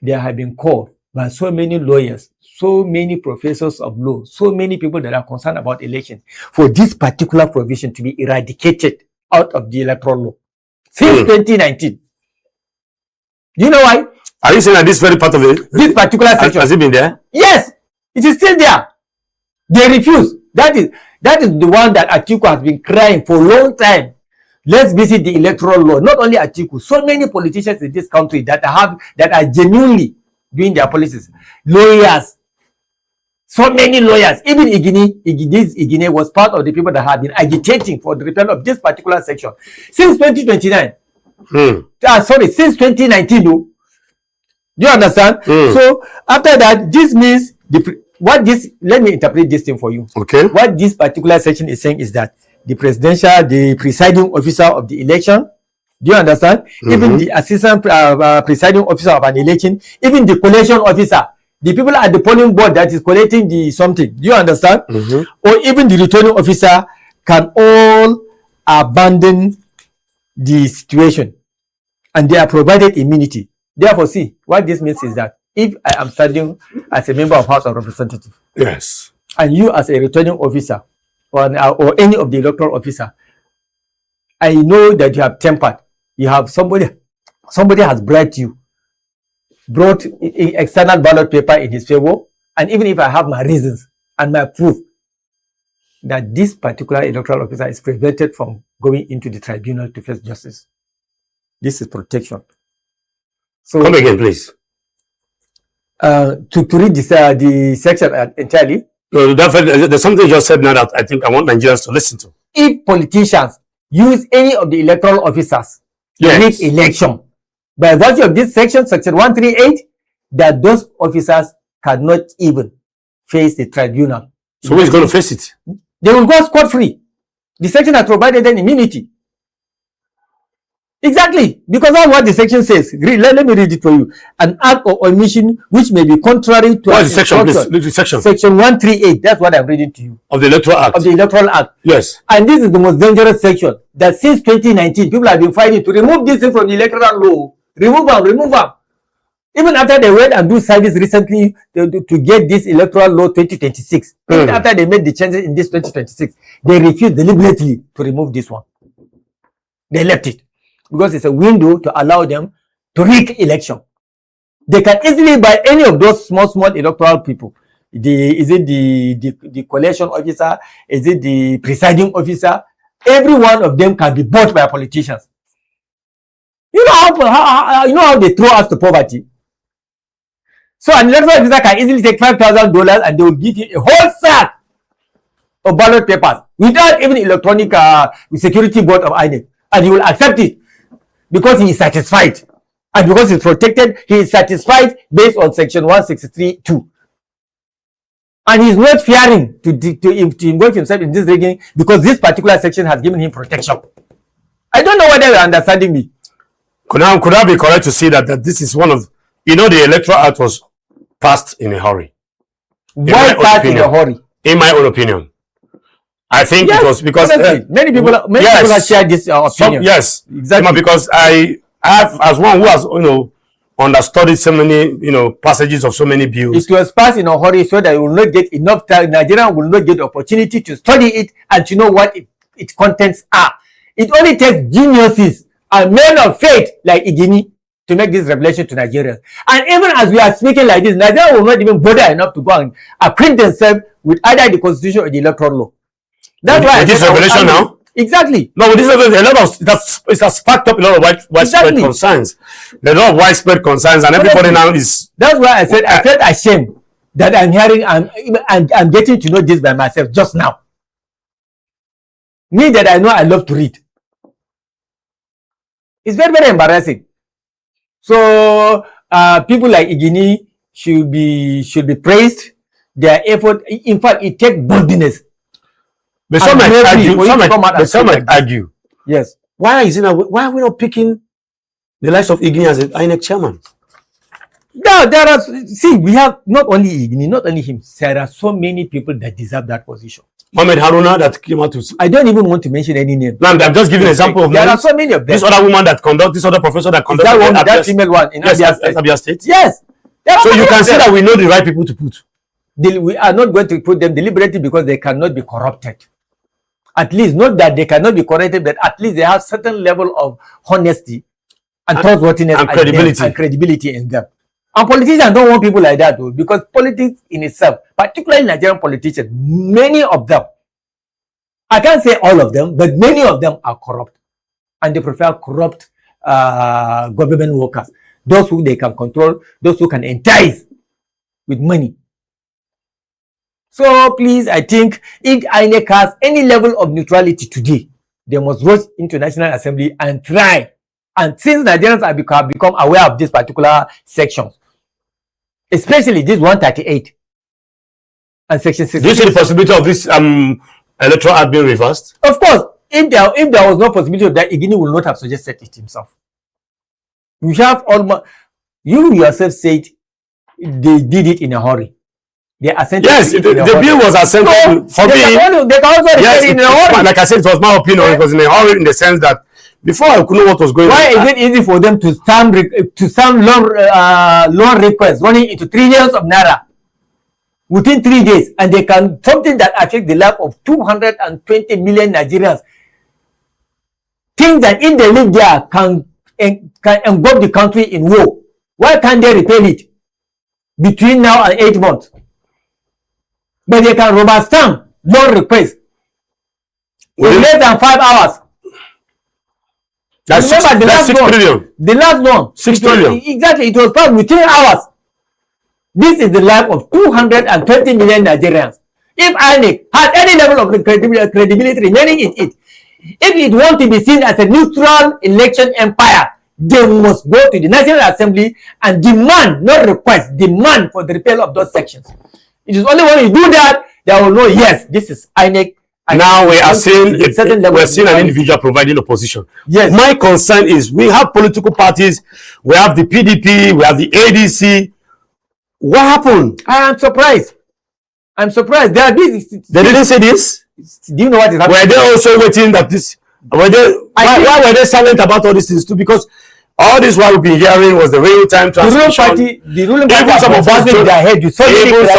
Speaker 2: there have been called by so many lawyers, so many professors of law, so many people that are concerned about election, for this particular provision to be eradicated out of the electoral law since 2019. Do you know why?
Speaker 1: Are you saying that this very part of it,
Speaker 2: this particular section,
Speaker 1: has it been there?
Speaker 2: Yes, it is still there. They refuse. That is the one that Atiku has been crying for a long time. Let's visit the electoral law. Not only Atiku, so many politicians in this country that are genuinely doing their policies. Lawyers, so many lawyers, even Igini was part of the people that have been agitating for the repeal of this particular section since 2029. Since 2019. Do you understand? So after that, this means let me interpret this thing for you.
Speaker 1: Okay.
Speaker 2: What this particular section is saying is that the presiding officer of the election, do you understand? Even the assistant presiding officer of an election, even the collation officer, the people at the polling board that is collecting the something, do you understand? Or even the returning officer can all abandon the situation and they are provided immunity. Therefore, see, what this means is that if I am standing as a member of House of Representatives,
Speaker 1: yes,
Speaker 2: and you as a returning officer or any of the electoral officer, I know that you have tempered. You have somebody has bribed you, brought external ballot paper in his favor, and even if I have my reasons and my proof that this particular electoral officer is prevented from going into the tribunal to face justice, this is protection. So
Speaker 1: come again, please.
Speaker 2: To read this, the section entirely.
Speaker 1: No, there's something you just said now that I think I want Nigerians to listen to.
Speaker 2: If politicians use any of the electoral officers to rig election, by virtue of this section 138, that those officers cannot even face the tribunal.
Speaker 1: So who is going to face it?
Speaker 2: They will go scot-free. The section has provided them immunity. Exactly, because that's what the section says. Let me read it for you. An act or omission which may be contrary to
Speaker 1: what is the section, please? The section.
Speaker 2: Section 138. That's what I'm reading to you.
Speaker 1: Of the Electoral Act.
Speaker 2: Of the Electoral Act.
Speaker 1: Yes.
Speaker 2: And this is the most dangerous section. That since 2019, people have been fighting to remove this thing from the electoral law. Remove them. Even after they went and do service recently to get this electoral law 2026. Even after they made the changes in this 2026, they refused deliberately to remove this one. They left it. Because it's a window to allow them to rig election. They can easily buy any of those small electoral people. Is it the collation officer? Is it the presiding officer? Every one of them can be bought by politicians. You know how they throw us to poverty. So an electoral officer can easily take $5,000 and they will give you a whole sack of ballot papers without even electronic security board of INEC, and he will accept it. Because he is satisfied And because he's protected, he is satisfied based on Section 163(2). And he's not fearing to involve himself in this rigging because this particular section has given him protection. I don't know whether you're understanding me.
Speaker 1: Could I be correct to say that this is one of, the Electoral Act was passed in a hurry?
Speaker 2: Why passed in a hurry?
Speaker 1: In my own opinion. I think it was because
Speaker 2: many people have shared this opinion.
Speaker 1: Yes,
Speaker 2: exactly.
Speaker 1: Because I have, as one who has understudied so many passages of so many bills.
Speaker 2: It was passed in a hurry so that you will not get enough time. Nigeria will not get the opportunity to study it and to know what its contents are. It only takes geniuses and men of faith like Igini to make this revelation to Nigerians. And even as we are speaking like this, Nigeria will not even bother enough to go and acquaint themselves with either the constitution or the electoral law. That's why
Speaker 1: this revelation now.
Speaker 2: Exactly.
Speaker 1: No, with this revelation, it has sparked up a lot of widespread concerns. There's a lot of widespread concerns, and everybody now is.
Speaker 2: That's why I said I felt ashamed that I'm hearing and I'm getting to know this by myself just now. Me that I know I love to read. It's very, very embarrassing. So people like Igini should be praised. Their effort, in fact, it takes boldness.
Speaker 1: But some might argue.
Speaker 2: Yes.
Speaker 1: Why are we not picking the likes of Igini as an INEC chairman?
Speaker 2: No, we have not only Igini, not only him. There are so many people that deserve that position.
Speaker 1: Mohamed Haruna that came out to.
Speaker 2: I don't even want to mention any name.
Speaker 1: No, I'm just giving an example of.
Speaker 2: There are so many of them.
Speaker 1: This other woman that conducted, this other professor that conducted.
Speaker 2: That female one in
Speaker 1: Abia State.
Speaker 2: Yes.
Speaker 1: So you can see that we know the right people to put.
Speaker 2: We are not going to put them deliberately because they cannot be corrupted. At least, not that they cannot be corrupted, but at least they have certain level of honesty and trustworthiness
Speaker 1: and
Speaker 2: credibility in them. And politicians don't want people like that, though, because politics in itself, particularly Nigerian politicians, many of them, I can't say all of them, but many of them are corrupt. And they prefer corrupt government workers, those who they can control, those who can entice with money. So please, I think if INEC has any level of neutrality today, they must rush into National Assembly and try. And since Nigerians have become aware of this particular sections, especially this 138 and Section 6.
Speaker 1: Do you see the possibility of this electoral act being reversed?
Speaker 2: Of course, if there was no possibility of that, Igini will not have suggested it himself. You have almost, you yourself said they did it in a hurry. They assented.
Speaker 1: Yes, the bill was assented for me.
Speaker 2: They can also
Speaker 1: yes,
Speaker 2: in a hurry.
Speaker 1: Like I said, it was my opinion. It was in a hurry in the sense that before I could know what was going on.
Speaker 2: Why is it easy for them to stamp loan requests running into trillions of naira within 3 days, and they can something that affects the life of 220 million Nigerians? Things that if they live there can engulf the country in war. Why can't they repeal it between now and 8 months? But they can rubber stamp loan requests in less than 5 hours.
Speaker 1: That's
Speaker 2: remember
Speaker 1: that's 6 trillion.
Speaker 2: The last one.
Speaker 1: 6 trillion.
Speaker 2: Exactly. It was passed within hours. This is the life of 220 million Nigerians. If INEC has any level of credibility remaining in it, if it wants to be seen as a neutral election empire, they must go to the National Assembly and demand, not request, demand for the repeal of those sections. It is only when you do that, they will know, yes, this is INEC.
Speaker 1: Now we are seeing an individual providing opposition.
Speaker 2: Yes.
Speaker 1: My concern is we have political parties, we have the PDP, we have the ADC. What happened?
Speaker 2: I am surprised. I'm surprised. They
Speaker 1: didn't say this.
Speaker 2: Do you know what is happening?
Speaker 1: Were they also waiting that this? Why were they silent about all these things too? Because all this what we've been hearing was the real-time transmission.
Speaker 2: The ruling party,
Speaker 1: even some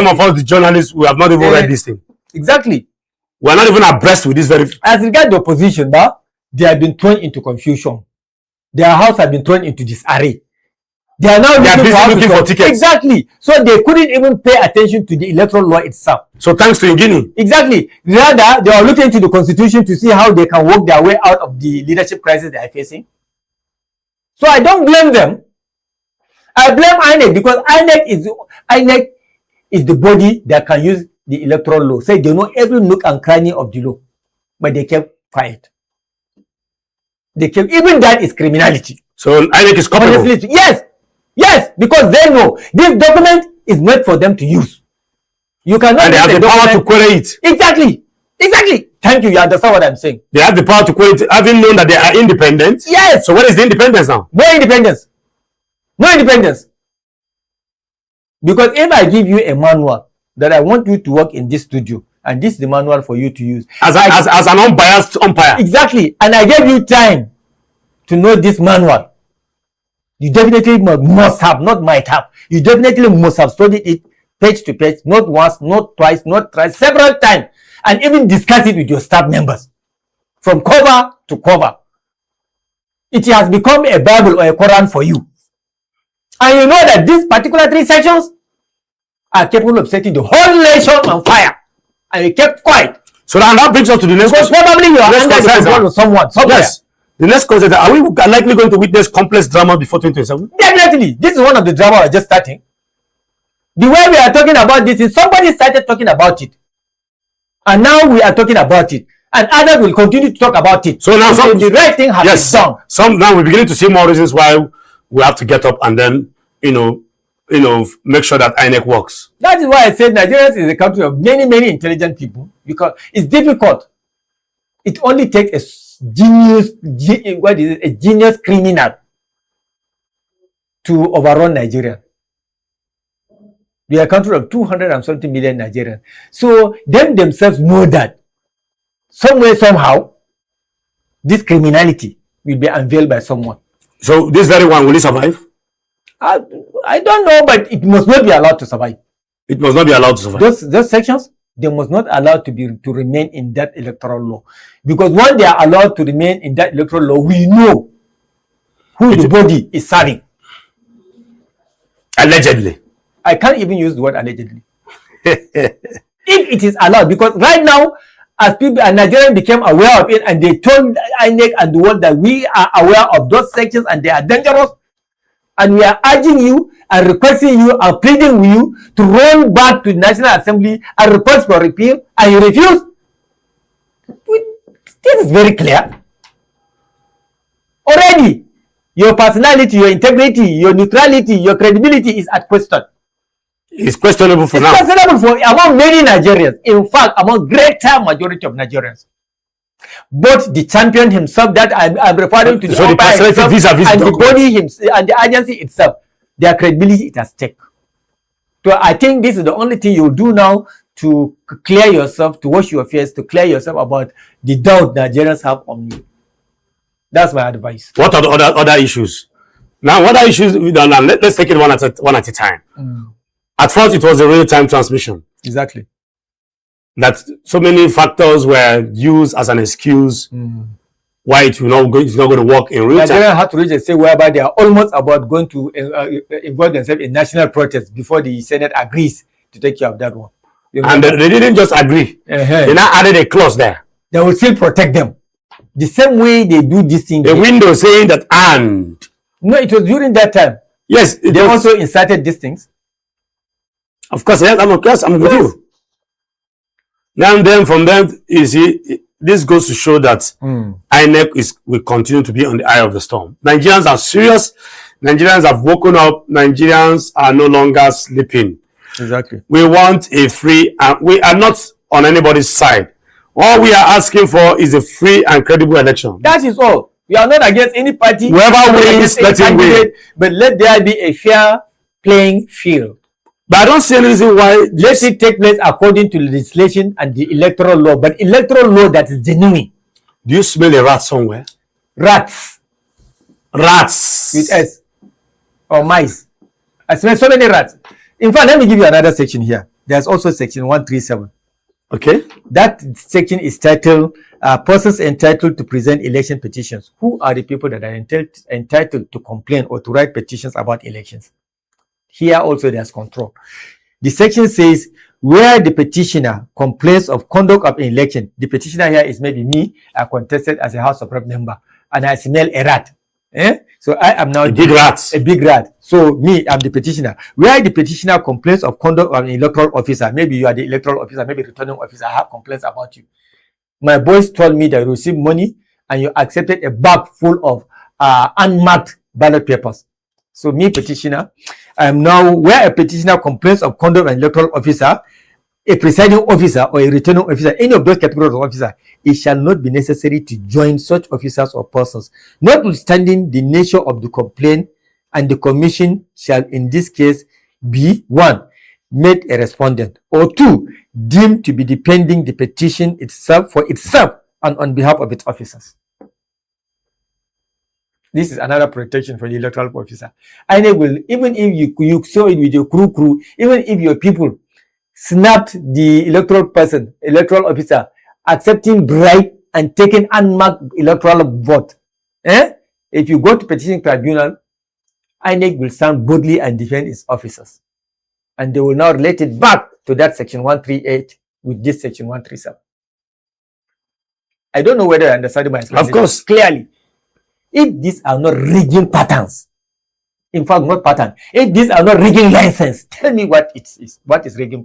Speaker 1: of us, the journalists, we have not even read this thing.
Speaker 2: Exactly.
Speaker 1: We are not even abreast with this very.
Speaker 2: As regards the opposition, they have been thrown into confusion. Their house has been thrown into disarray. They are now looking for tickets. Exactly. So they couldn't even pay attention to the electoral law itself.
Speaker 1: So thanks to Igini.
Speaker 2: Exactly. Rather, they are looking into the constitution to see how they can work their way out of the leadership crisis they are facing. So I don't blame them. I blame INEC because INEC is the body that can use the electoral law. Say they know every nook and cranny of the law, but they kept quiet. Even that is criminality.
Speaker 1: So INEC is culpable.
Speaker 2: Yes, because they know this document is meant for them to use. You cannot.
Speaker 1: And they have the power to query it.
Speaker 2: Exactly. Thank you. You understand what I'm saying?
Speaker 1: They have the power to query it, having known that they are independent.
Speaker 2: Yes.
Speaker 1: So what is the independence now?
Speaker 2: No independence. Because if I give you a manual that I want you to work in this studio, and this is the manual for you to use
Speaker 1: as an unbiased umpire.
Speaker 2: Exactly. And I gave you time to know this manual. You definitely must have, not might have. You definitely must have studied it page to page, not once, not twice, not thrice, several times, and even discuss it with your staff members from cover to cover. It has become a Bible or a Quran for you. And you know that these particular 3 sections are capable of setting the whole nation on fire. And you kept quiet.
Speaker 1: So that brings us to the next
Speaker 2: question. Probably you are under the control of someone somewhere. Yes.
Speaker 1: The next question is, are we likely going to witness complex drama before 2027?
Speaker 2: Definitely. This is one of the drama we're just starting. The way we are talking about this is somebody started talking about it. And now we are talking about it. And others will continue to talk about it. So now the right thing has been done.
Speaker 1: Now we're beginning to see more reasons why we have to get up and then, make sure that INEC works. That
Speaker 2: is why I said Nigeria is a country of many, many intelligent people, because it's difficult. It only takes a genius criminal to overrun Nigeria. We are a country of 270 million Nigerians. So them themselves know that somewhere, somehow, this criminality will be unveiled by someone.
Speaker 1: So this very one, will it survive?
Speaker 2: I don't know, but it must not be allowed to survive.
Speaker 1: It must not be allowed to survive.
Speaker 2: Those sections, they must not allow to remain in that electoral law. Because when they are allowed to remain in that electoral law, we know who the body is serving.
Speaker 1: Allegedly.
Speaker 2: I can't even use the word allegedly. If it is allowed, because right now, as people and Nigerians became aware of it, and they told INEC and the world that we are aware of those sections and they are dangerous, and we are urging you and requesting you and pleading with you to roll back to the National Assembly and request for repeal, and you refuse. This is very clear. Already, your personality, your integrity, your neutrality, your credibility is at question.
Speaker 1: It's questionable for now.
Speaker 2: It's questionable for among many Nigerians. In fact, among greater majority of Nigerians. Both the champion himself, that I'm referring to, the umpire himself, and the body himself, and the agency itself, their credibility is at stake. So I think this is the only thing you do now to clear yourself, to wash your face, to clear yourself about the doubt Nigerians have on you. That's my advice.
Speaker 1: What are the other issues? Now, what are issues? Let's take it one at a time. At first, it was a real-time transmission.
Speaker 2: Exactly.
Speaker 1: That so many factors were used as an excuse why it's not going to work in real time.
Speaker 2: Nigeria had to reach a stage whereby they are almost about going to involve themselves in national protests before the Senate agrees to take care of that one.
Speaker 1: And they didn't just agree. They now added a clause there.
Speaker 2: They will still protect them. The same way they do this thing.
Speaker 1: The window saying that and.
Speaker 2: No, it was during that time.
Speaker 1: Yes.
Speaker 2: They also inserted these things.
Speaker 1: Of course, yes, I'm with you. Now and then from them, you see, this goes to show that INEC will continue to be on the eye of the storm. Nigerians are serious. Nigerians have woken up. Nigerians are no longer sleeping.
Speaker 2: Exactly.
Speaker 1: We want a free, we are not on anybody's side. All we are asking for is a free and credible election.
Speaker 2: That is all. We are not against any party.
Speaker 1: Whoever wins, let him win.
Speaker 2: But let there be a fair playing field.
Speaker 1: But I don't see any reason why.
Speaker 2: Let it take place according to legislation and the electoral law. But electoral law that is genuine.
Speaker 1: Do you smell a rat somewhere?
Speaker 2: Rats.
Speaker 1: Rats.
Speaker 2: With S. Or mice. I smell so many rats. In fact, let me give you another section here. There's also section 137.
Speaker 1: Okay.
Speaker 2: That section is titled, persons entitled to present election petitions. Who are the people that are entitled to complain or to write petitions about elections? Here also there's control. The section says, where the petitioner complains of conduct of an election, the petitioner here is maybe me, I contested as a House of Rep member, and I smell a rat. So I am now
Speaker 1: a big rat.
Speaker 2: So me, I'm the petitioner. Where the petitioner complains of conduct of an electoral officer, maybe you are the electoral officer, maybe returning officer, I have complaints about you. My boys told me that you received money and you accepted a bag full of unmarked ballot papers. So me, petitioner, I am now, where a petitioner complains of conduct of an electoral officer, a presiding officer, or a returning officer, any of those categories of officer, it shall not be necessary to join such officers or persons, notwithstanding the nature of the complaint, and the commission shall in this case be 1. Made a respondent, or 2. Deemed to be defending the petition itself for itself and on behalf of its officers. This is another protection for the electoral officer. And it will, even if you saw it with your crew, even if your people snapped the electoral officer, accepting bribe and taking unmarked electoral vote, if you go to petition tribunal, INEC will stand boldly and defend its officers. And they will now relate it back to that section 138 with this section 137. I don't know whether I understand my explanation.
Speaker 1: Of course.
Speaker 2: Clearly. If these are not rigging patterns, in fact, not pattern, if these are not rigging license, tell me what it is. What is rigging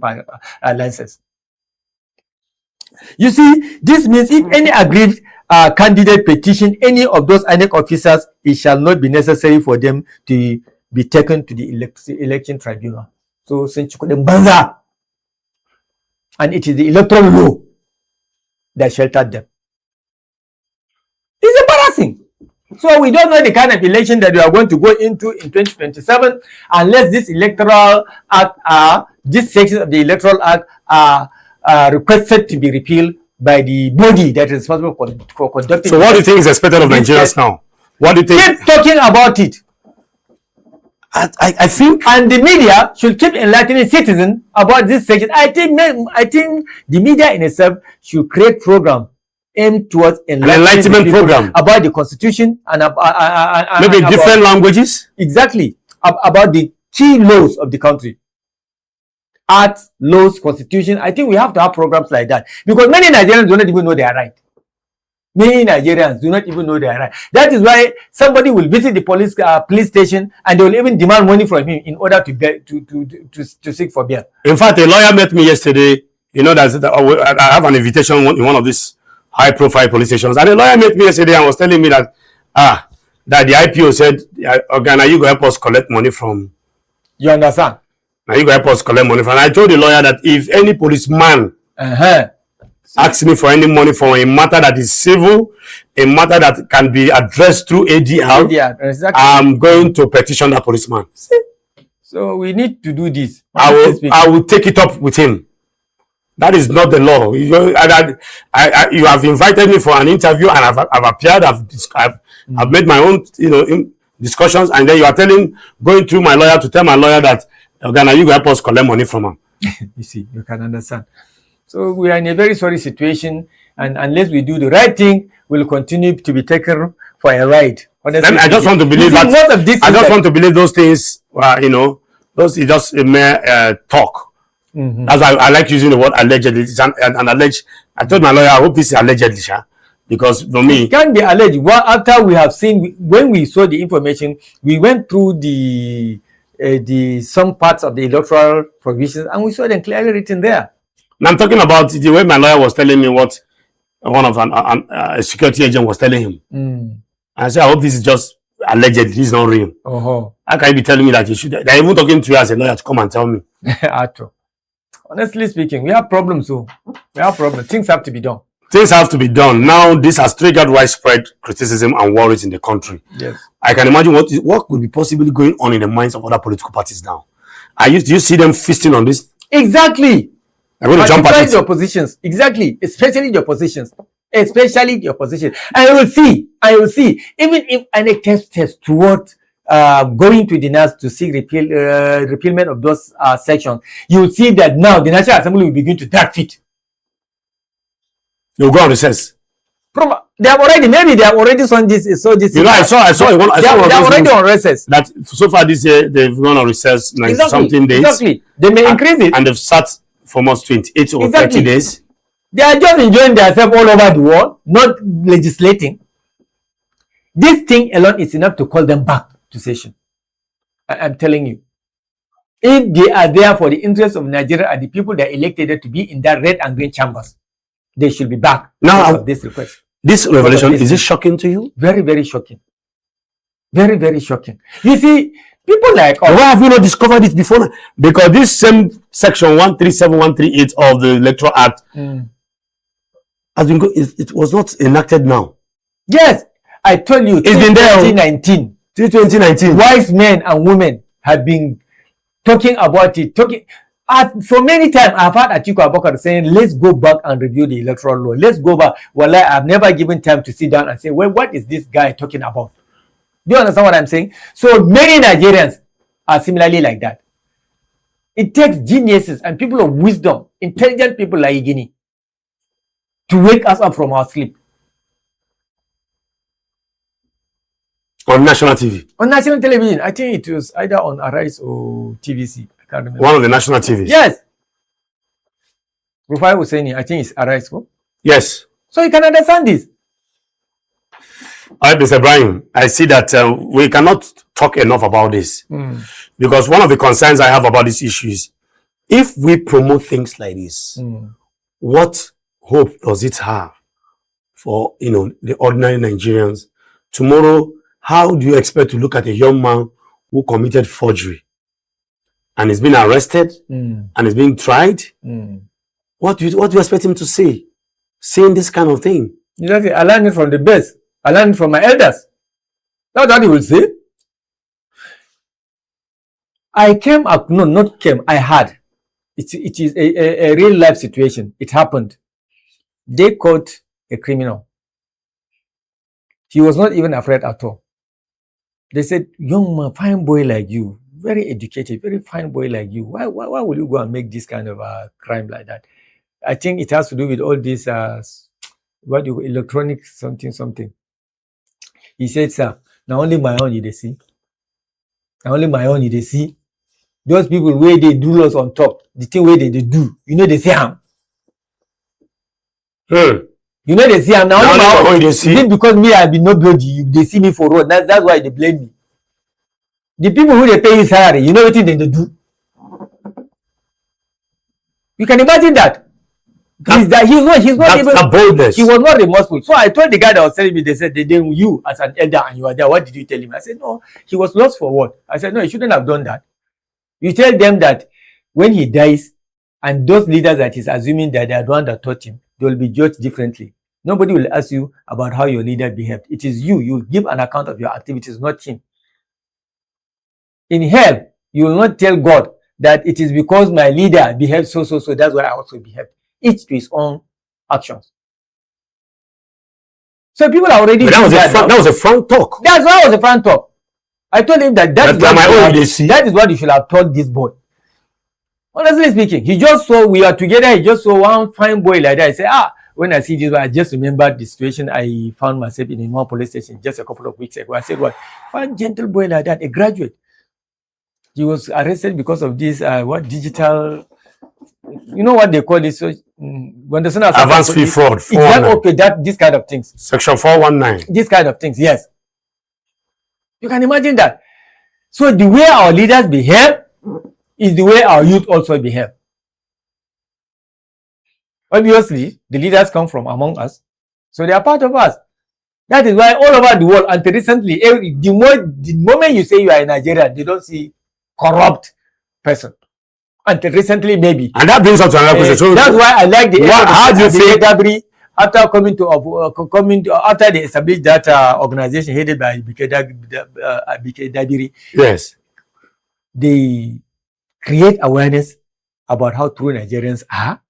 Speaker 2: license? You see, this means if any aggrieved candidate petition any of those INEC officers, it shall not be necessary for them to be taken to the election tribunal. So, and it is the electoral law that sheltered them. It's embarrassing. So we don't know the kind of election that we are going to go into in 2027 unless this electoral act, this section of the electoral act are requested to be repealed by the body that is responsible for conducting.
Speaker 1: So what do you think is expected of Nigerians now? What do you think?
Speaker 2: Keep talking about it.
Speaker 1: I think,
Speaker 2: and the media should keep enlightening citizens about this section. I think the media in itself should create program aimed towards
Speaker 1: enlightenment program
Speaker 2: about the constitution and
Speaker 1: maybe different languages.
Speaker 2: Exactly, about the key laws of the country, arts, laws, constitution. I think we have to have programs like that because many Nigerians do not even know they are right. Many Nigerians do not even know they are right. That is why somebody will visit the police station and they will even demand money from him in order to seek for bail. In fact, a lawyer met me yesterday. You know that I have an invitation in one of these high-profile police stations, and a lawyer met me yesterday and was telling me that that the IPO said, "Okay, now you go help us collect money from." You understand? Now you go help us collect money from. And I told the lawyer that if any policeman ask me for any money for a matter that is civil, a matter that can be addressed through ADR, exactly. I'm going to petition that policeman. See? So we need to do this. I will take it up with him. That is not the law. You have invited me for an interview, and I've appeared. I've made my own, discussions, and then you are going through my lawyer to tell my lawyer that Ghana, you go help us collect money from him. You see, you can understand. So we are in a very sorry situation, and unless we do the right thing, we'll continue to be taken for a ride. Honestly, I just want to believe that. I just want to believe those things. Those is just a mere talk. That's why I like using the word allegedly. It's an alleged. I told my lawyer, I hope this is allegedly, because for me, it can't be alleged. Well, after we have seen, when we saw the information, we went through some parts of the electoral provisions, and we saw them clearly written there. Now I'm talking about the way my lawyer was telling me what one of a security agent was telling him. I said, I hope this is just alleged. This is not real. How can you be telling me that you should? They're even talking to you as a lawyer to come and tell me. Honestly speaking, we have problems. So we have problems. Things have to be done. Things have to be done. Now, this has triggered widespread criticism and worries in the country. Yes. I can imagine what could be possibly going on in the minds of other political parties now. Do you see them feasting on this? Exactly. I'm going to jump at it. Your positions. Exactly. Especially your positions. Especially your position. I will see. Even if any test toward going to the NAS to seek repealment of those sections, you will see that now the National Assembly will begin to drag feet. You'll go on recess. They have already done this. So this. I saw one. They are already on recess. That so far this year they've gone on recess 90-something days. Exactly. They may increase it. And they've sat for almost 28 or 30 days. They are just enjoying themselves all over the world, not legislating. This thing alone is enough to call them back to session. I'm telling you. If they are there for the interest of Nigeria and the people that elected to be in that red and green chambers, they should be back. Now, this request. This revelation, is it shocking to you? Very, very shocking. Very, very shocking. You see, people like us.
Speaker 1: Why have you not discovered it before now? Because this same section 137, 138 of the Electoral Act has been it was not enacted now.
Speaker 2: Yes, I told you,
Speaker 1: it's been there
Speaker 2: 2019.
Speaker 1: 2019.
Speaker 2: Wise men and women have been talking about it. For many times, I've heard Atiku Abubakar saying, let's go back and review the electoral law. Let's go back. Well, I've never given time to sit down and say, well, what is this guy talking about? Do you understand what I'm saying? So many Nigerians are similarly like that. It takes geniuses and people of wisdom, intelligent people like Igini, to wake us up from our sleep.
Speaker 1: On national TV?
Speaker 2: On national television. I think it was either on Arise or TVC. I can't remember.
Speaker 1: One of the national TVs?
Speaker 2: Yes. Rufai Hussaini, I think it's Arise.
Speaker 1: Yes.
Speaker 2: So you can understand this.
Speaker 1: All right, Mr. Ibrahim, I see that we cannot talk enough about this. Because one of the concerns I have about this issue is, if we promote things like this, what hope does it have for, the ordinary Nigerians? Tomorrow, how do you expect to look at a young man who committed forgery and is being arrested and is being tried? What do you expect him to say? Saying this kind of thing?
Speaker 2: Exactly. I learned it from the best. I learned it from my elders. That's what he will say. I had. It is a real life situation. It happened. They caught a criminal. He was not even afraid at all. They said, young man, fine boy like you, very educated, very fine boy like you, why would you go and make this kind of crime like that? I think it has to do with all this, electronic something. He said, sir, now only my own you see. Now only my own you see. Those people where they do loss on top, the thing where they do, they say harm. They see I'm now
Speaker 1: they see.
Speaker 2: Is it because me I be nobody, they see me for road. That's why they blame me. The people who they pay his salary, what they do? You can imagine that. He's not even
Speaker 1: a boldness.
Speaker 2: He was not remorseful. So I told the guy that was telling me, they said, you as an elder and you are there, what did you tell him? I said, no, he was lost for what? I said, no, he shouldn't have done that. You tell them that when he dies, and those leaders that he's assuming that they are the one that taught him, they will be judged differently. Nobody will ask you about how your leader behaved. It is you. You will give an account of your activities, not him. In hell, you will not tell God that it is because my leader behaved so, that's why I also behaved. Each to his own actions. So people are already...
Speaker 1: That was a front talk.
Speaker 2: That's why it was a front talk. I told him that that is what you should have told this boy. Honestly speaking, he just saw we are together. He just saw one fine boy like that. He said, when I see this, I just remembered the situation I found myself in one police station just a couple of weeks ago. I said, what? Fine gentle boy like that, a graduate. He was arrested because of this, digital, what they call this? When the
Speaker 1: advanced fee fraud.
Speaker 2: Exactly, okay, this kind of things.
Speaker 1: Section 419.
Speaker 2: This kind of things, yes. You can imagine that. So the way our leaders behave is the way our youth also behave. Obviously, the leaders come from among us, so they are part of us. That is why all over the world, until recently, the moment you say you are a Nigerian, they don't see corrupt person. Until recently, maybe.
Speaker 1: And that brings us to another question. So
Speaker 2: that's why I like the
Speaker 1: how do you think
Speaker 2: Dabri, after they established that organization headed by Abike Dabiri.
Speaker 1: Yes.
Speaker 2: They create awareness about how true Nigerians are.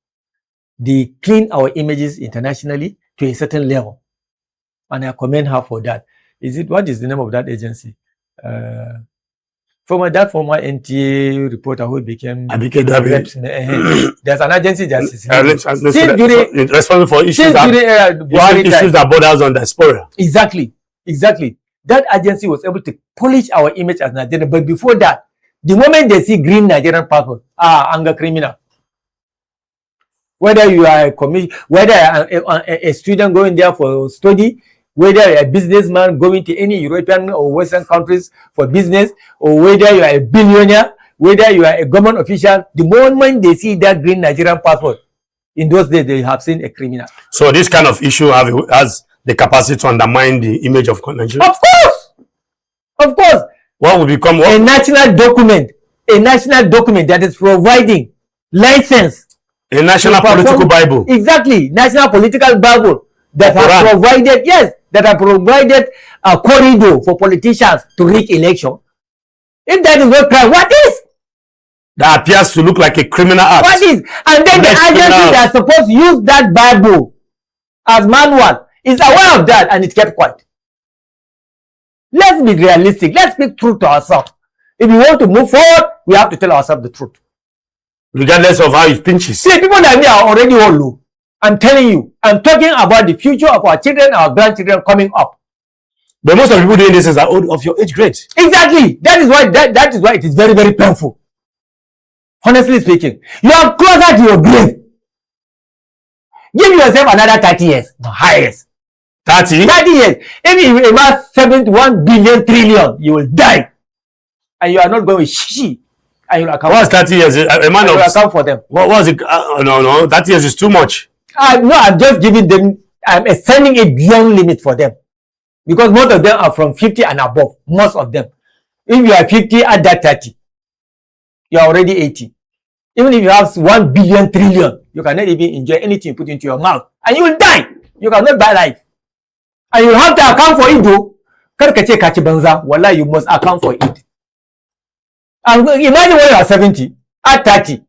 Speaker 2: They clean our images internationally to a certain level. And I commend her for that. What is the name of that agency? Former NTA reporter who became
Speaker 1: Abike Dabiri.
Speaker 2: There's an agency that is
Speaker 1: responsible for issues that borders on diaspora.
Speaker 2: Exactly. That agency was able to polish our image as Nigerian. But before that, the moment they see green Nigerian passport, anger criminal. Whether you are a student going there for study, whether you are a businessman going to any European or Western countries for business, or whether you are a billionaire, whether you are a government official, the moment they see that green Nigerian passport, in those days they have seen a criminal.
Speaker 1: So this kind of issue has the capacity to undermine the image of Nigeria?
Speaker 2: Of course.
Speaker 1: What will become what?
Speaker 2: A national document that is providing license.
Speaker 1: A national political Bible.
Speaker 2: Exactly, national political Bible that has provided, yes, that have provided a corridor for politicians to rig election. If that is not crime, what is?
Speaker 1: That appears to look like a criminal act.
Speaker 2: What is? And then the agency that's supposed to use that Bible as manual is aware of that and it kept quiet. Let's be realistic. Let's speak truth to ourselves. If we want to move forward, we have to tell ourselves the truth.
Speaker 1: Regardless of how it pinches.
Speaker 2: See, people like me are already all low. I'm telling you, I'm talking about the future of our children, our grandchildren coming up.
Speaker 1: But most of the people doing this are old of your age grade.
Speaker 2: Exactly. That is why it is very, very painful. Honestly speaking, you are closer to your grave. Give yourself another 30 years, no highest. 30 years. If you amass 71 billion trillion, you will die. And you are not going to and you account.
Speaker 1: What's 30 years? A man of
Speaker 2: account for them.
Speaker 1: What was it? No, 30 years is too much.
Speaker 2: No, I'm just giving them, I'm extending a beyond limit for them. Because most of them are from 50 and above. Most of them. If you are 50 at that 30, you are already 80. Even if you have 1 billion trillion, you cannot even enjoy anything put into your mouth. And you will die. You cannot buy life. And you have to account for it though. Wallah, you must account for it. And imagine when you are 70, at 30,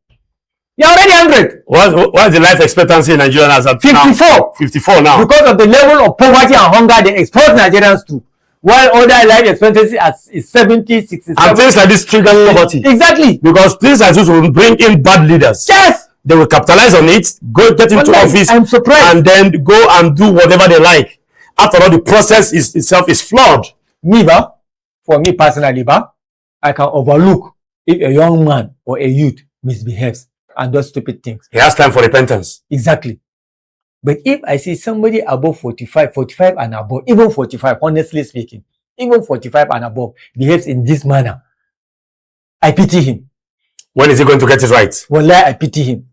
Speaker 2: you are already 100.
Speaker 1: What's the life expectancy in Nigeria as at
Speaker 2: 54.
Speaker 1: Now? 54 now.
Speaker 2: Because of the level of poverty and hunger they expose Nigerians to. While other life expectancy is 70, 67.
Speaker 1: And things like this trigger poverty.
Speaker 2: Exactly.
Speaker 1: Because things like this will bring in bad leaders.
Speaker 2: Yes.
Speaker 1: They will capitalize on it, get into office,
Speaker 2: I'm surprised.
Speaker 1: And then go and do whatever they like. After all, the process itself is flawed.
Speaker 2: For me personally, I can overlook if a young man or a youth misbehaves and does stupid things.
Speaker 1: He has time for repentance.
Speaker 2: Exactly. But if I see somebody above 45 and above, even 45, honestly speaking, even 45 and above behaves in this manner, I pity him.
Speaker 1: When is he going to get it right?
Speaker 2: Wallah, I pity him.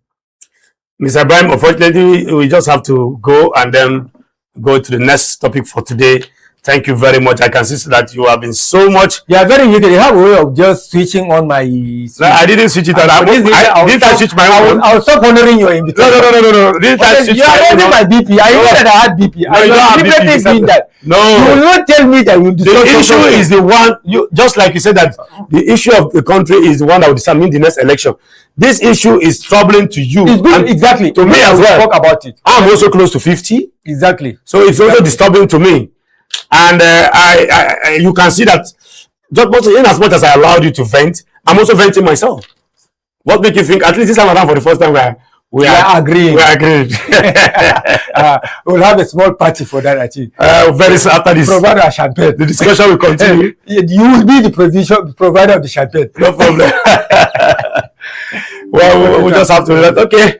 Speaker 1: Mr. Ibrahim, unfortunately, we just have to go and then go to the next topic for today. Thank you very much. I can see that you have been so much.
Speaker 2: You are very wicked. You have a way of just switching on my.
Speaker 1: No, I didn't switch it on. I switch my own.
Speaker 2: I will stop honoring your invitation.
Speaker 1: No.
Speaker 2: You are raising my BP. I know that I had BP.
Speaker 1: No, you don't have BP. No.
Speaker 2: You will not tell me that you will
Speaker 1: decide. The issue is the one, just like you said that the issue of the country is the one that will determine the next election. This issue is troubling to you.
Speaker 2: Exactly.
Speaker 1: To me as well.
Speaker 2: Talk about it.
Speaker 1: I'm also close to 50.
Speaker 2: Exactly.
Speaker 1: So it's also disturbing to me. And you can see that just in as much as I allowed you to vent, I'm also venting myself. What makes you think at least this time around for the first time we are agreeing? We are agreed.
Speaker 2: We'll have a small party for that actually.
Speaker 1: Very soon after this.
Speaker 2: Provider of champagne.
Speaker 1: The discussion will continue.
Speaker 2: You will be the provider of the champagne.
Speaker 1: No problem. Well, we'll just have to do that. Okay.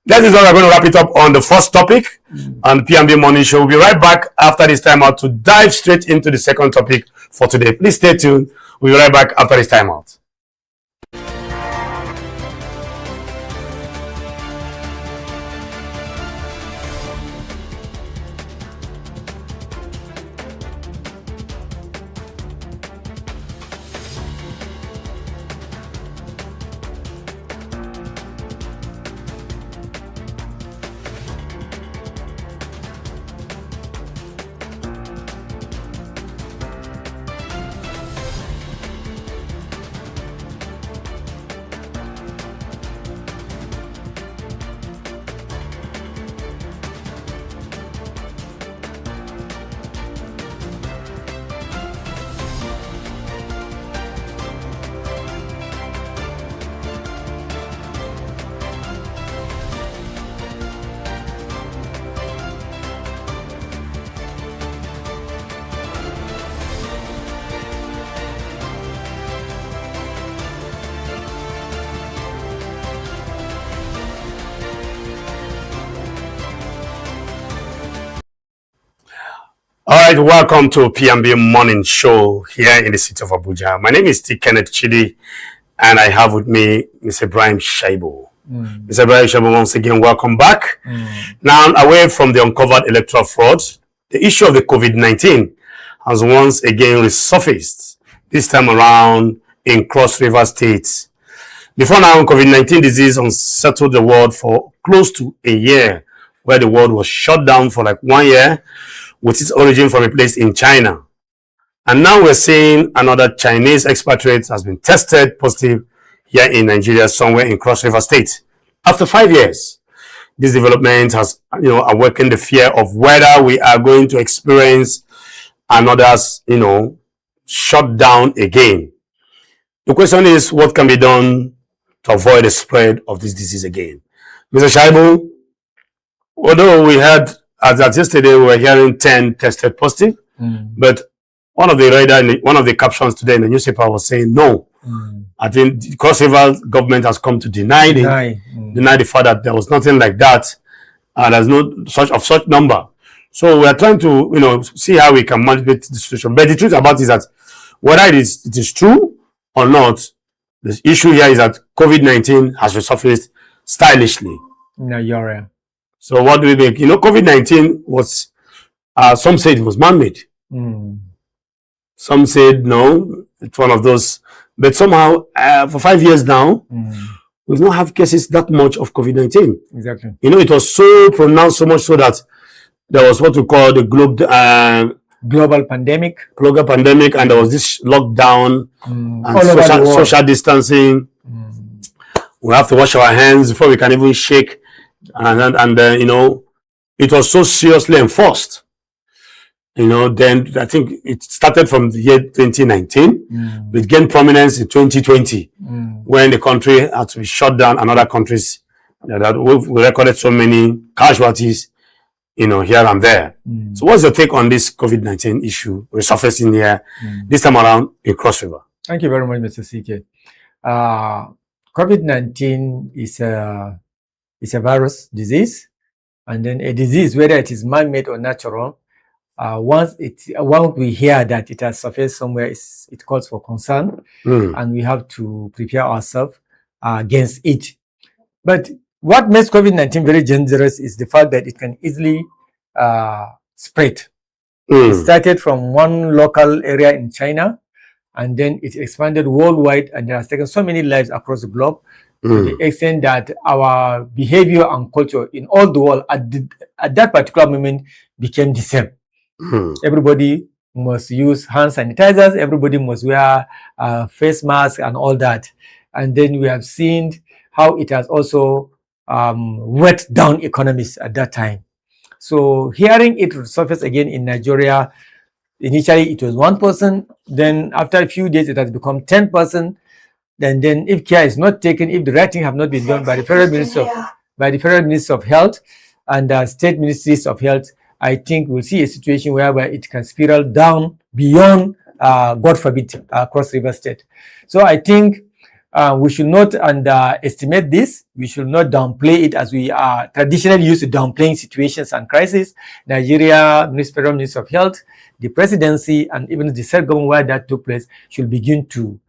Speaker 1: That is why we're going to wrap it up on the first topic on PMB Morning Show. We'll be right back after this time out to dive straight into the second topic for today. Please stay tuned. We'll be right back after this time out. All right, welcome to PMB Morning Show here in the city of Abuja. My name is T. Kenneth Chidi, and I have with me Mr. Ibrahim Shaibu. Mr. Ibrahim Shaibu, once again, welcome back. Now, away from the uncovered electoral fraud, the issue of the COVID-19 has once again resurfaced this time around in Cross River State. Before now, COVID-19 disease unsettled the world for close to a year, where the world was shut down for like 1 year, with its origin from a place in China. And now we're seeing another Chinese expatriate has been tested positive here in Nigeria, somewhere in Cross River State. After 5 years, this development has, awakened the fear of whether we are going to experience another, shutdown again. The question is, what can be done to avoid the spread of this disease again? Mr. Shaibu, although we had, as at yesterday, we were hearing 10 tested positive, but one of the captions today in the newspaper was saying no. I think the Cross River government has come to deny the fact that there was nothing like that. There's no such number. So we are trying to see how we can manipulate the situation. But the truth about it is that whether it is true or not, the issue here is that COVID-19 has resurfaced stylishly.
Speaker 2: Nigeria.
Speaker 1: So what do we make? COVID-19 was, some said it was man-made. Some said no, it's one of those. But somehow, for 5 years now, we've not had cases that much of COVID-19.
Speaker 2: Exactly.
Speaker 1: It was so pronounced, so much so that there was what we call the
Speaker 2: global pandemic.
Speaker 1: Global pandemic, and there was this lockdown and social distancing. We have to wash our hands before we can even shake, and it was so seriously enforced. Then I think it started from the year 2019. It gained prominence in 2020 when the country had to be shut down, and other countries that we recorded so many casualties, here and there. So what's your take on this COVID-19 issue resurfacing here this time around in Cross River?
Speaker 2: Thank you very much, Mr. CK. COVID-19 is a virus disease, and then a disease, whether it is man-made or natural, once we hear that it has surfaced somewhere, it calls for concern, and we have to prepare ourselves against it. But what makes COVID-19 very dangerous is the fact that it can easily spread. It started from one local area in China, and then it expanded worldwide, and it has taken so many lives across the globe, to the extent that our behavior and culture in all the world at that particular moment became the same. Everybody must use hand sanitizers, everybody must wear face masks and all that. And then we have seen how it has also wet down economies at that time. So hearing it surface again in Nigeria, initially it was 1 person, then after a few days it has become 10%. Then if care is not taken, if the right thing have not been done by the Federal Minister of Health and State Ministries of Health, I think we'll see a situation whereby it can spiral down beyond, God forbid, Cross River State. So I think we should not underestimate this. We should not downplay it, as we are traditionally used to downplaying situations and crises. Nigeria, Federal Ministry of Health, the presidency, and even the state government where that took place should begin to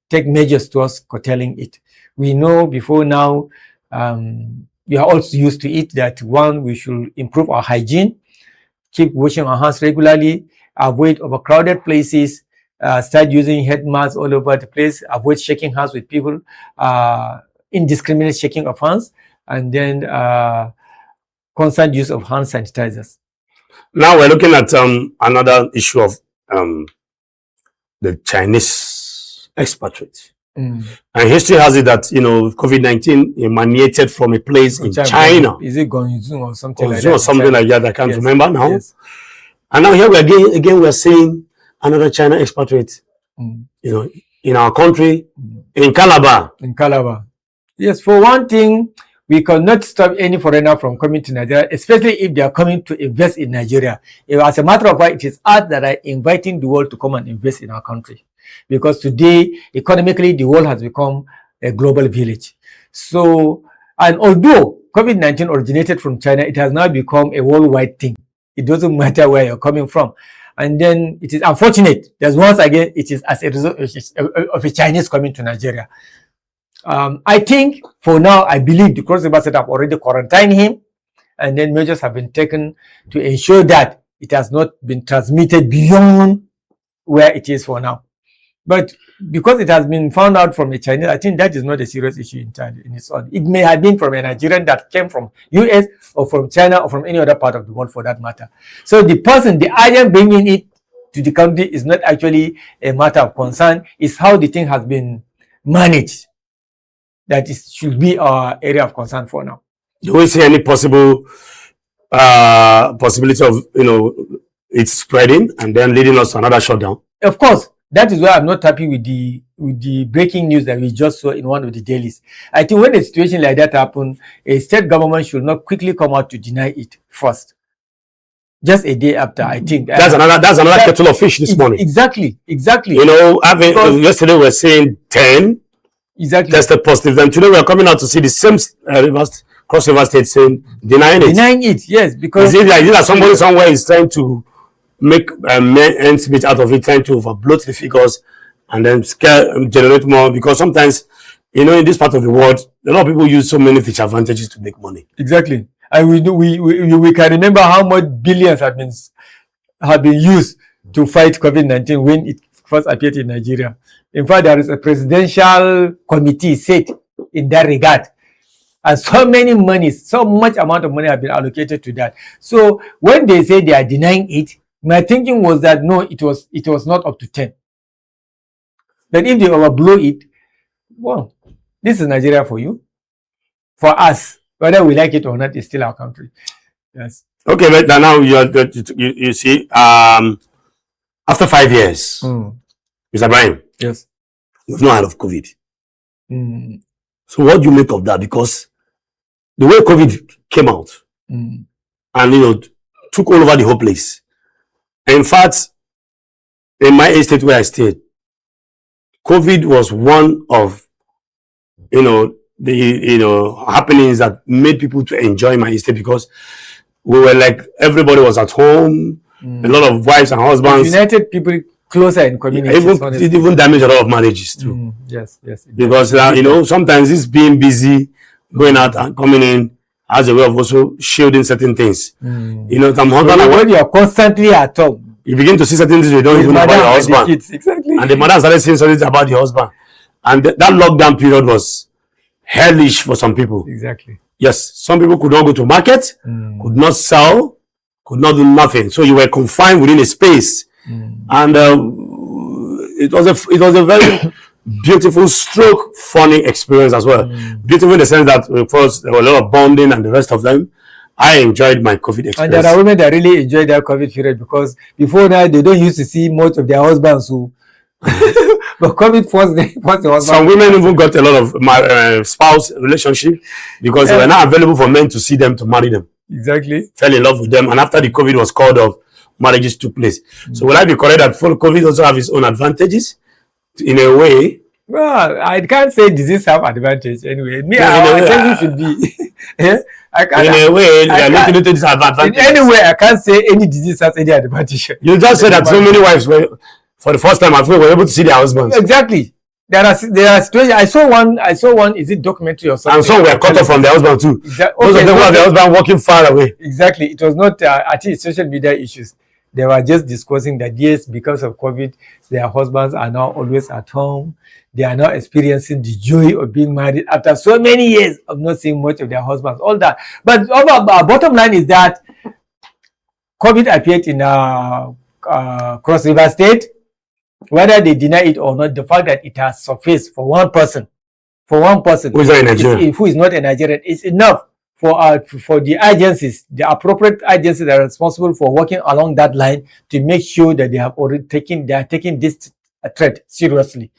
Speaker 2: take measures towards curtailing it. We know before now, we are also used to it, that one, we should improve our hygiene, keep washing our hands regularly, avoid overcrowded places, start using head masks all over the place, avoid shaking hands with people, indiscriminate shaking of hands, and then constant use of hand sanitizers.
Speaker 1: Now we're looking at another issue of the Chinese expatriates. And history has it that, COVID-19 emanated from a place in China.
Speaker 2: Is it Guangzhou or something like
Speaker 1: that? Or something like that. I can't remember now. Yes. And now here we're seeing another China expatriate, in our country, in Calabar.
Speaker 2: In Calabar. Yes, for one thing, we cannot stop any foreigner from coming to Nigeria, especially if they are coming to invest in Nigeria. As a matter of fact, it is us that are inviting the world to come and invest in our country. Because today, economically, the world has become a global village. So, and although COVID-19 originated from China, it has now become a worldwide thing. It doesn't matter where you're coming from. And then it is unfortunate that once again, it is as a result of a Chinese coming to Nigeria. I think for now, I believe the Cross River State have already quarantined him, and then measures have been taken to ensure that it has not been transmitted beyond where it is for now. But because it has been found out from a Chinese, I think that is not a serious issue in China in its own. It may have been from a Nigerian that came from US or from China or from any other part of the world for that matter. So the person, the agent bringing it to the country is not actually a matter of concern. It's how the thing has been managed that should be our area of concern for now.
Speaker 1: Do we see any possibility of it spreading and then leading us to another shutdown?
Speaker 2: Of course, that is why I'm not happy with the breaking news that we just saw in one of the dailies. I think when a situation like that happens, a state government should not quickly come out to deny it first. Just a day after, I think.
Speaker 1: That's another kettle of fish this morning.
Speaker 2: Exactly.
Speaker 1: Yesterday we were saying 10 tested positive. Then today we are coming out to see the same Cross River State saying denying it. Yes, because is it like somebody somewhere is trying to make ends meet out of it, trying to overbloat the figures and then generate more, because sometimes in this part of the world a lot of people use so many disadvantages to make money.
Speaker 2: Exactly. And we can remember how much billions have been used to fight COVID-19 when it first appeared in Nigeria. In fact, there is a presidential committee set in that regard. And so much amount of money have been allocated to that. So when they say they are denying it, my thinking was that no, it was not up to 10. But if they overblow it, well, this is Nigeria for you. For us, whether we like it or not, it's still our country. Yes. Okay, but
Speaker 1: now you see, after 5 years, Mr. Brian,
Speaker 2: yes,
Speaker 1: we've not heard of COVID. So what do you make of that? Because the way COVID came out and took all over the whole place. In fact, in my estate where I stayed, COVID was one of the happenings that made people to enjoy my estate, because we were like, everybody was at home, a lot of wives and husbands.
Speaker 2: It united people closer in communities.
Speaker 1: It even damaged a lot of marriages too.
Speaker 2: Yes.
Speaker 1: Because sometimes this being busy, going out and coming in as a way of also shielding certain things. When you
Speaker 2: are constantly at home,
Speaker 1: you begin to see certain things you don't even know about your husband.
Speaker 2: Exactly.
Speaker 1: And the mother started saying something about the husband. And that lockdown period was hellish for some people.
Speaker 2: Exactly.
Speaker 1: Yes, some people could not go to market, could not sell, could not do nothing. So you were confined within a space. And it was a very beautiful stroke funny experience as well. Beautiful in the sense that, of course, there were a lot of bonding and the rest of them. I enjoyed my COVID experience.
Speaker 2: And there are women that really enjoyed their COVID period, because before now they don't used to see much of their husbands who but COVID forced the husband.
Speaker 1: Some women even got a lot of spouse relationship because they were not available for men to see them, to marry them.
Speaker 2: Exactly.
Speaker 1: Fell in love with them, and after the COVID was called off, marriages took place. So will I be correct that full COVID also have its own advantages in a way?
Speaker 2: Well, I can't say disease have advantage anyway. Our attention should be
Speaker 1: in a way, they are looking into disadvantages.
Speaker 2: In any way, I can't say any disease has any advantage.
Speaker 1: You just said that so many wives were, for the first time, I feel, were able to see their husbands.
Speaker 2: Exactly. There are situations. I saw one. Is it documentary or something?
Speaker 1: And some were cut off from their husband too. Most of them were their husband walking far away.
Speaker 2: Exactly. It was not actually social media issues. They were just discussing that yes, because of COVID, their husbands are now always at home. They are now experiencing the joy of being married after so many years of not seeing much of their husbands. All that. But bottom line is that COVID appeared in Cross River State. Whether they deny it or not, the fact that it has surfaced for one person who is not a Nigerian, is enough for the agencies, the appropriate agencies that are responsible for working along that line, to make sure that they are taking this threat seriously.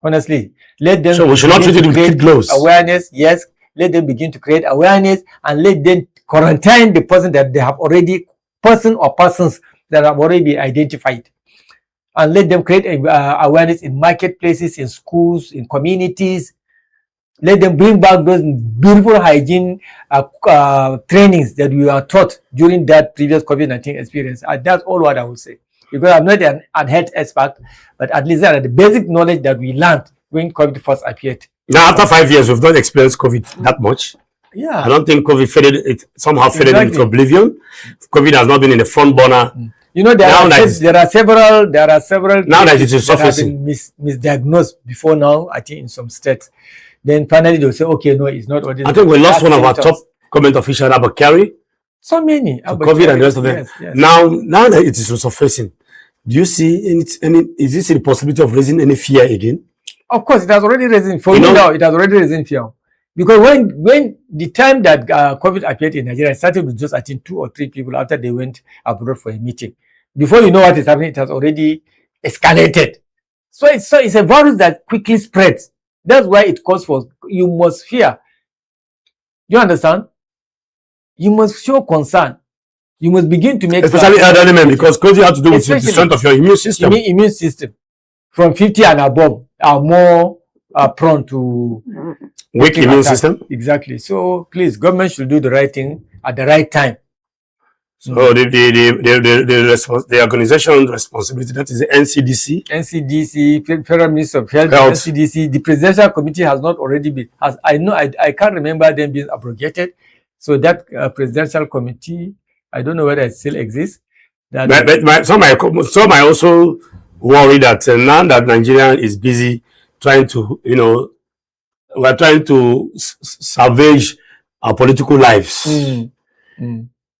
Speaker 2: Honestly, let them.
Speaker 1: So we should not treat it with kid gloves.
Speaker 2: Awareness, yes. Let them begin to create awareness, and let them quarantine the person that they have already, person or persons that have already been identified. And let them create awareness in marketplaces, in schools, in communities. Let them bring back those beautiful hygiene trainings that we are taught during that previous COVID-19 experience. And that's all what I would say. Because I'm not an health expert, but at least that are the basic knowledge that we learned when COVID first appeared.
Speaker 1: Now, after 5 years, we've not experienced COVID that much.
Speaker 2: Yeah.
Speaker 1: I don't think COVID faded. It somehow faded into oblivion. COVID has not been in the front burner
Speaker 2: You know, there
Speaker 1: Now
Speaker 2: are
Speaker 1: that
Speaker 2: several
Speaker 1: now that it is
Speaker 2: cases that have
Speaker 1: surfacing.
Speaker 2: been misdiagnosed before now, I think in some states. Then finally they'll say, okay, no, it's not autism.
Speaker 1: I think we lost
Speaker 2: That's
Speaker 1: one of our
Speaker 2: symptoms.
Speaker 1: top government officials, Abba Kerry,
Speaker 2: So many.
Speaker 1: to COVID and the rest of them.
Speaker 2: Yes, yes.
Speaker 1: Now that it is surfacing, do you see any is this the possibility of raising any fear again?
Speaker 2: Of course, it has already risen. For
Speaker 1: You
Speaker 2: me
Speaker 1: know-
Speaker 2: now, it has already risen fear. Because when the time that COVID appeared in Nigeria, it started with just, I think, 2 or 3 people after they went abroad for a meeting. Before you know what is happening, it has already escalated. So it's a virus that quickly spreads. That's why it calls for, you must fear. You understand? You must show concern. You must begin to make...
Speaker 1: Especially elderly men, because COVID has to do with the
Speaker 2: Especially
Speaker 1: strength of your immune system.
Speaker 2: Immune system from 50 and above are more prone to
Speaker 1: Weak immune
Speaker 2: attack.
Speaker 1: system.
Speaker 2: Exactly. So please, government should do the right thing at the right time.
Speaker 1: So the organization responsibility, that is the
Speaker 2: NCDC, Federal Ministry of Health, NCDC, the Presidential Committee has not already been, I can't remember them being abrogated. So that Presidential Committee, I don't know whether it still exists.
Speaker 1: Some might also worry that now that Nigeria is busy trying to, we're trying to salvage our political lives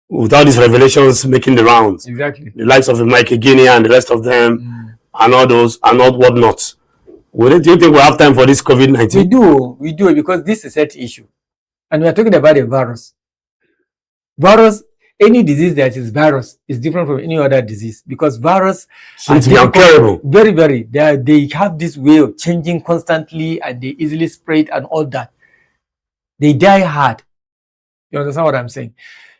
Speaker 1: without these revelations making the rounds.
Speaker 2: Exactly.
Speaker 1: The likes of Mike Igini and the rest of them and all those and not whatnot. Do you think we'll have time for this COVID-19?
Speaker 2: We do, because this is a set issue. And we are talking about a virus. Any disease that is virus is different from any other disease, because virus
Speaker 1: seems to be uncurable.
Speaker 2: Very, very. They have this way of changing constantly, and they easily spread and all that. They die hard. You understand what I'm saying?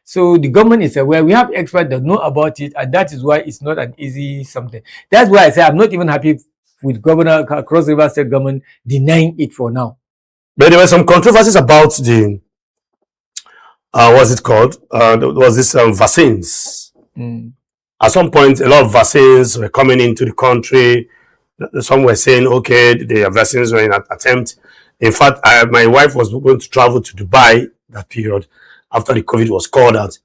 Speaker 2: So the government is aware. We have experts that know about it, and that is why it's not an easy something. That's why I say I'm not even happy with Governor Cross River State government denying it for now.
Speaker 1: But there were some controversies about the what's it called? There was this vaccines. At some point, a lot of vaccines were coming into the country. Some were saying, okay, the vaccines were in an attempt. In fact, my wife was going to travel to Dubai that period after the COVID was called out.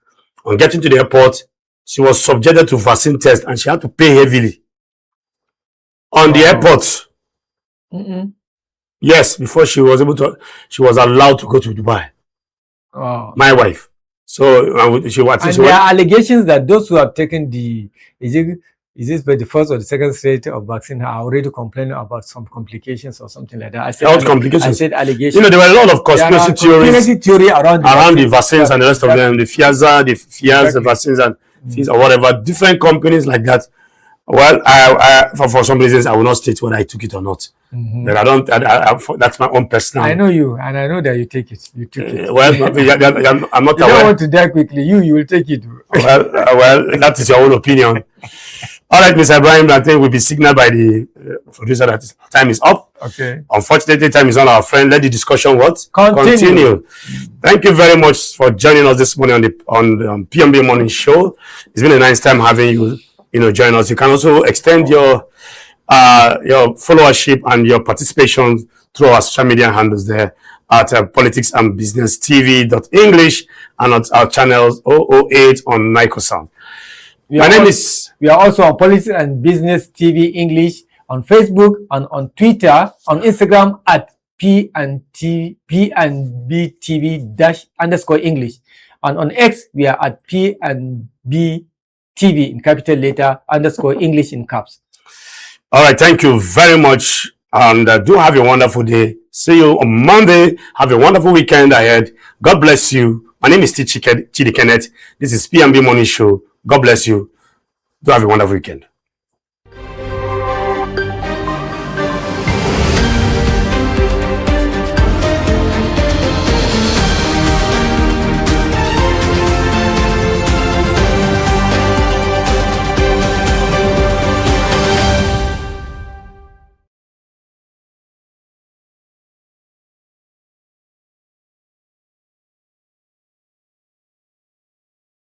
Speaker 1: On getting to the airport, she was subjected to vaccine test and she had to pay heavily on the airport. Yes, before she was allowed to go to Dubai. My wife. So there are
Speaker 2: allegations that those who have taken is this by the first or the second stage of vaccine are already complaining about some complications or something like that. I said
Speaker 1: complications.
Speaker 2: I said allegations.
Speaker 1: There were a lot of conspiracy theories
Speaker 2: around
Speaker 1: the vaccines and the rest of them, the Pfizer vaccines and or whatever, different companies like that. Well, for some reasons, I will not state whether I took it or not. But I don't. That's my own personal.
Speaker 2: I know you, and I know that you take it. You took it.
Speaker 1: Well, I'm not.
Speaker 2: You don't want to die quickly. You will take it.
Speaker 1: Well, that is your own opinion. All right, Mr. Ibrahim, I think we'll be signaled by the producer that time is up.
Speaker 2: Okay.
Speaker 1: Unfortunately, time is on our friend. Let the discussion
Speaker 2: continue.
Speaker 1: Thank you very much for joining us this morning on the PMB Morning Show. It's been a nice time having you. Join us. You can also extend your followership and your participation through our social media handles there at Politics&BusinessTV.English and at our channels 008 on Nycosound. We
Speaker 2: are also on Politics and Business TV English on Facebook and on Twitter, on Instagram at PNBTV_English, and on X we are at PNB TV in capital letter _English in caps.
Speaker 1: All right, thank you very much, and do have a wonderful day. See you on Monday. Have a wonderful weekend ahead. God bless you. My name is Chidi Kenneth. This is PMB Morning Show. God bless you. Do have a wonderful weekend.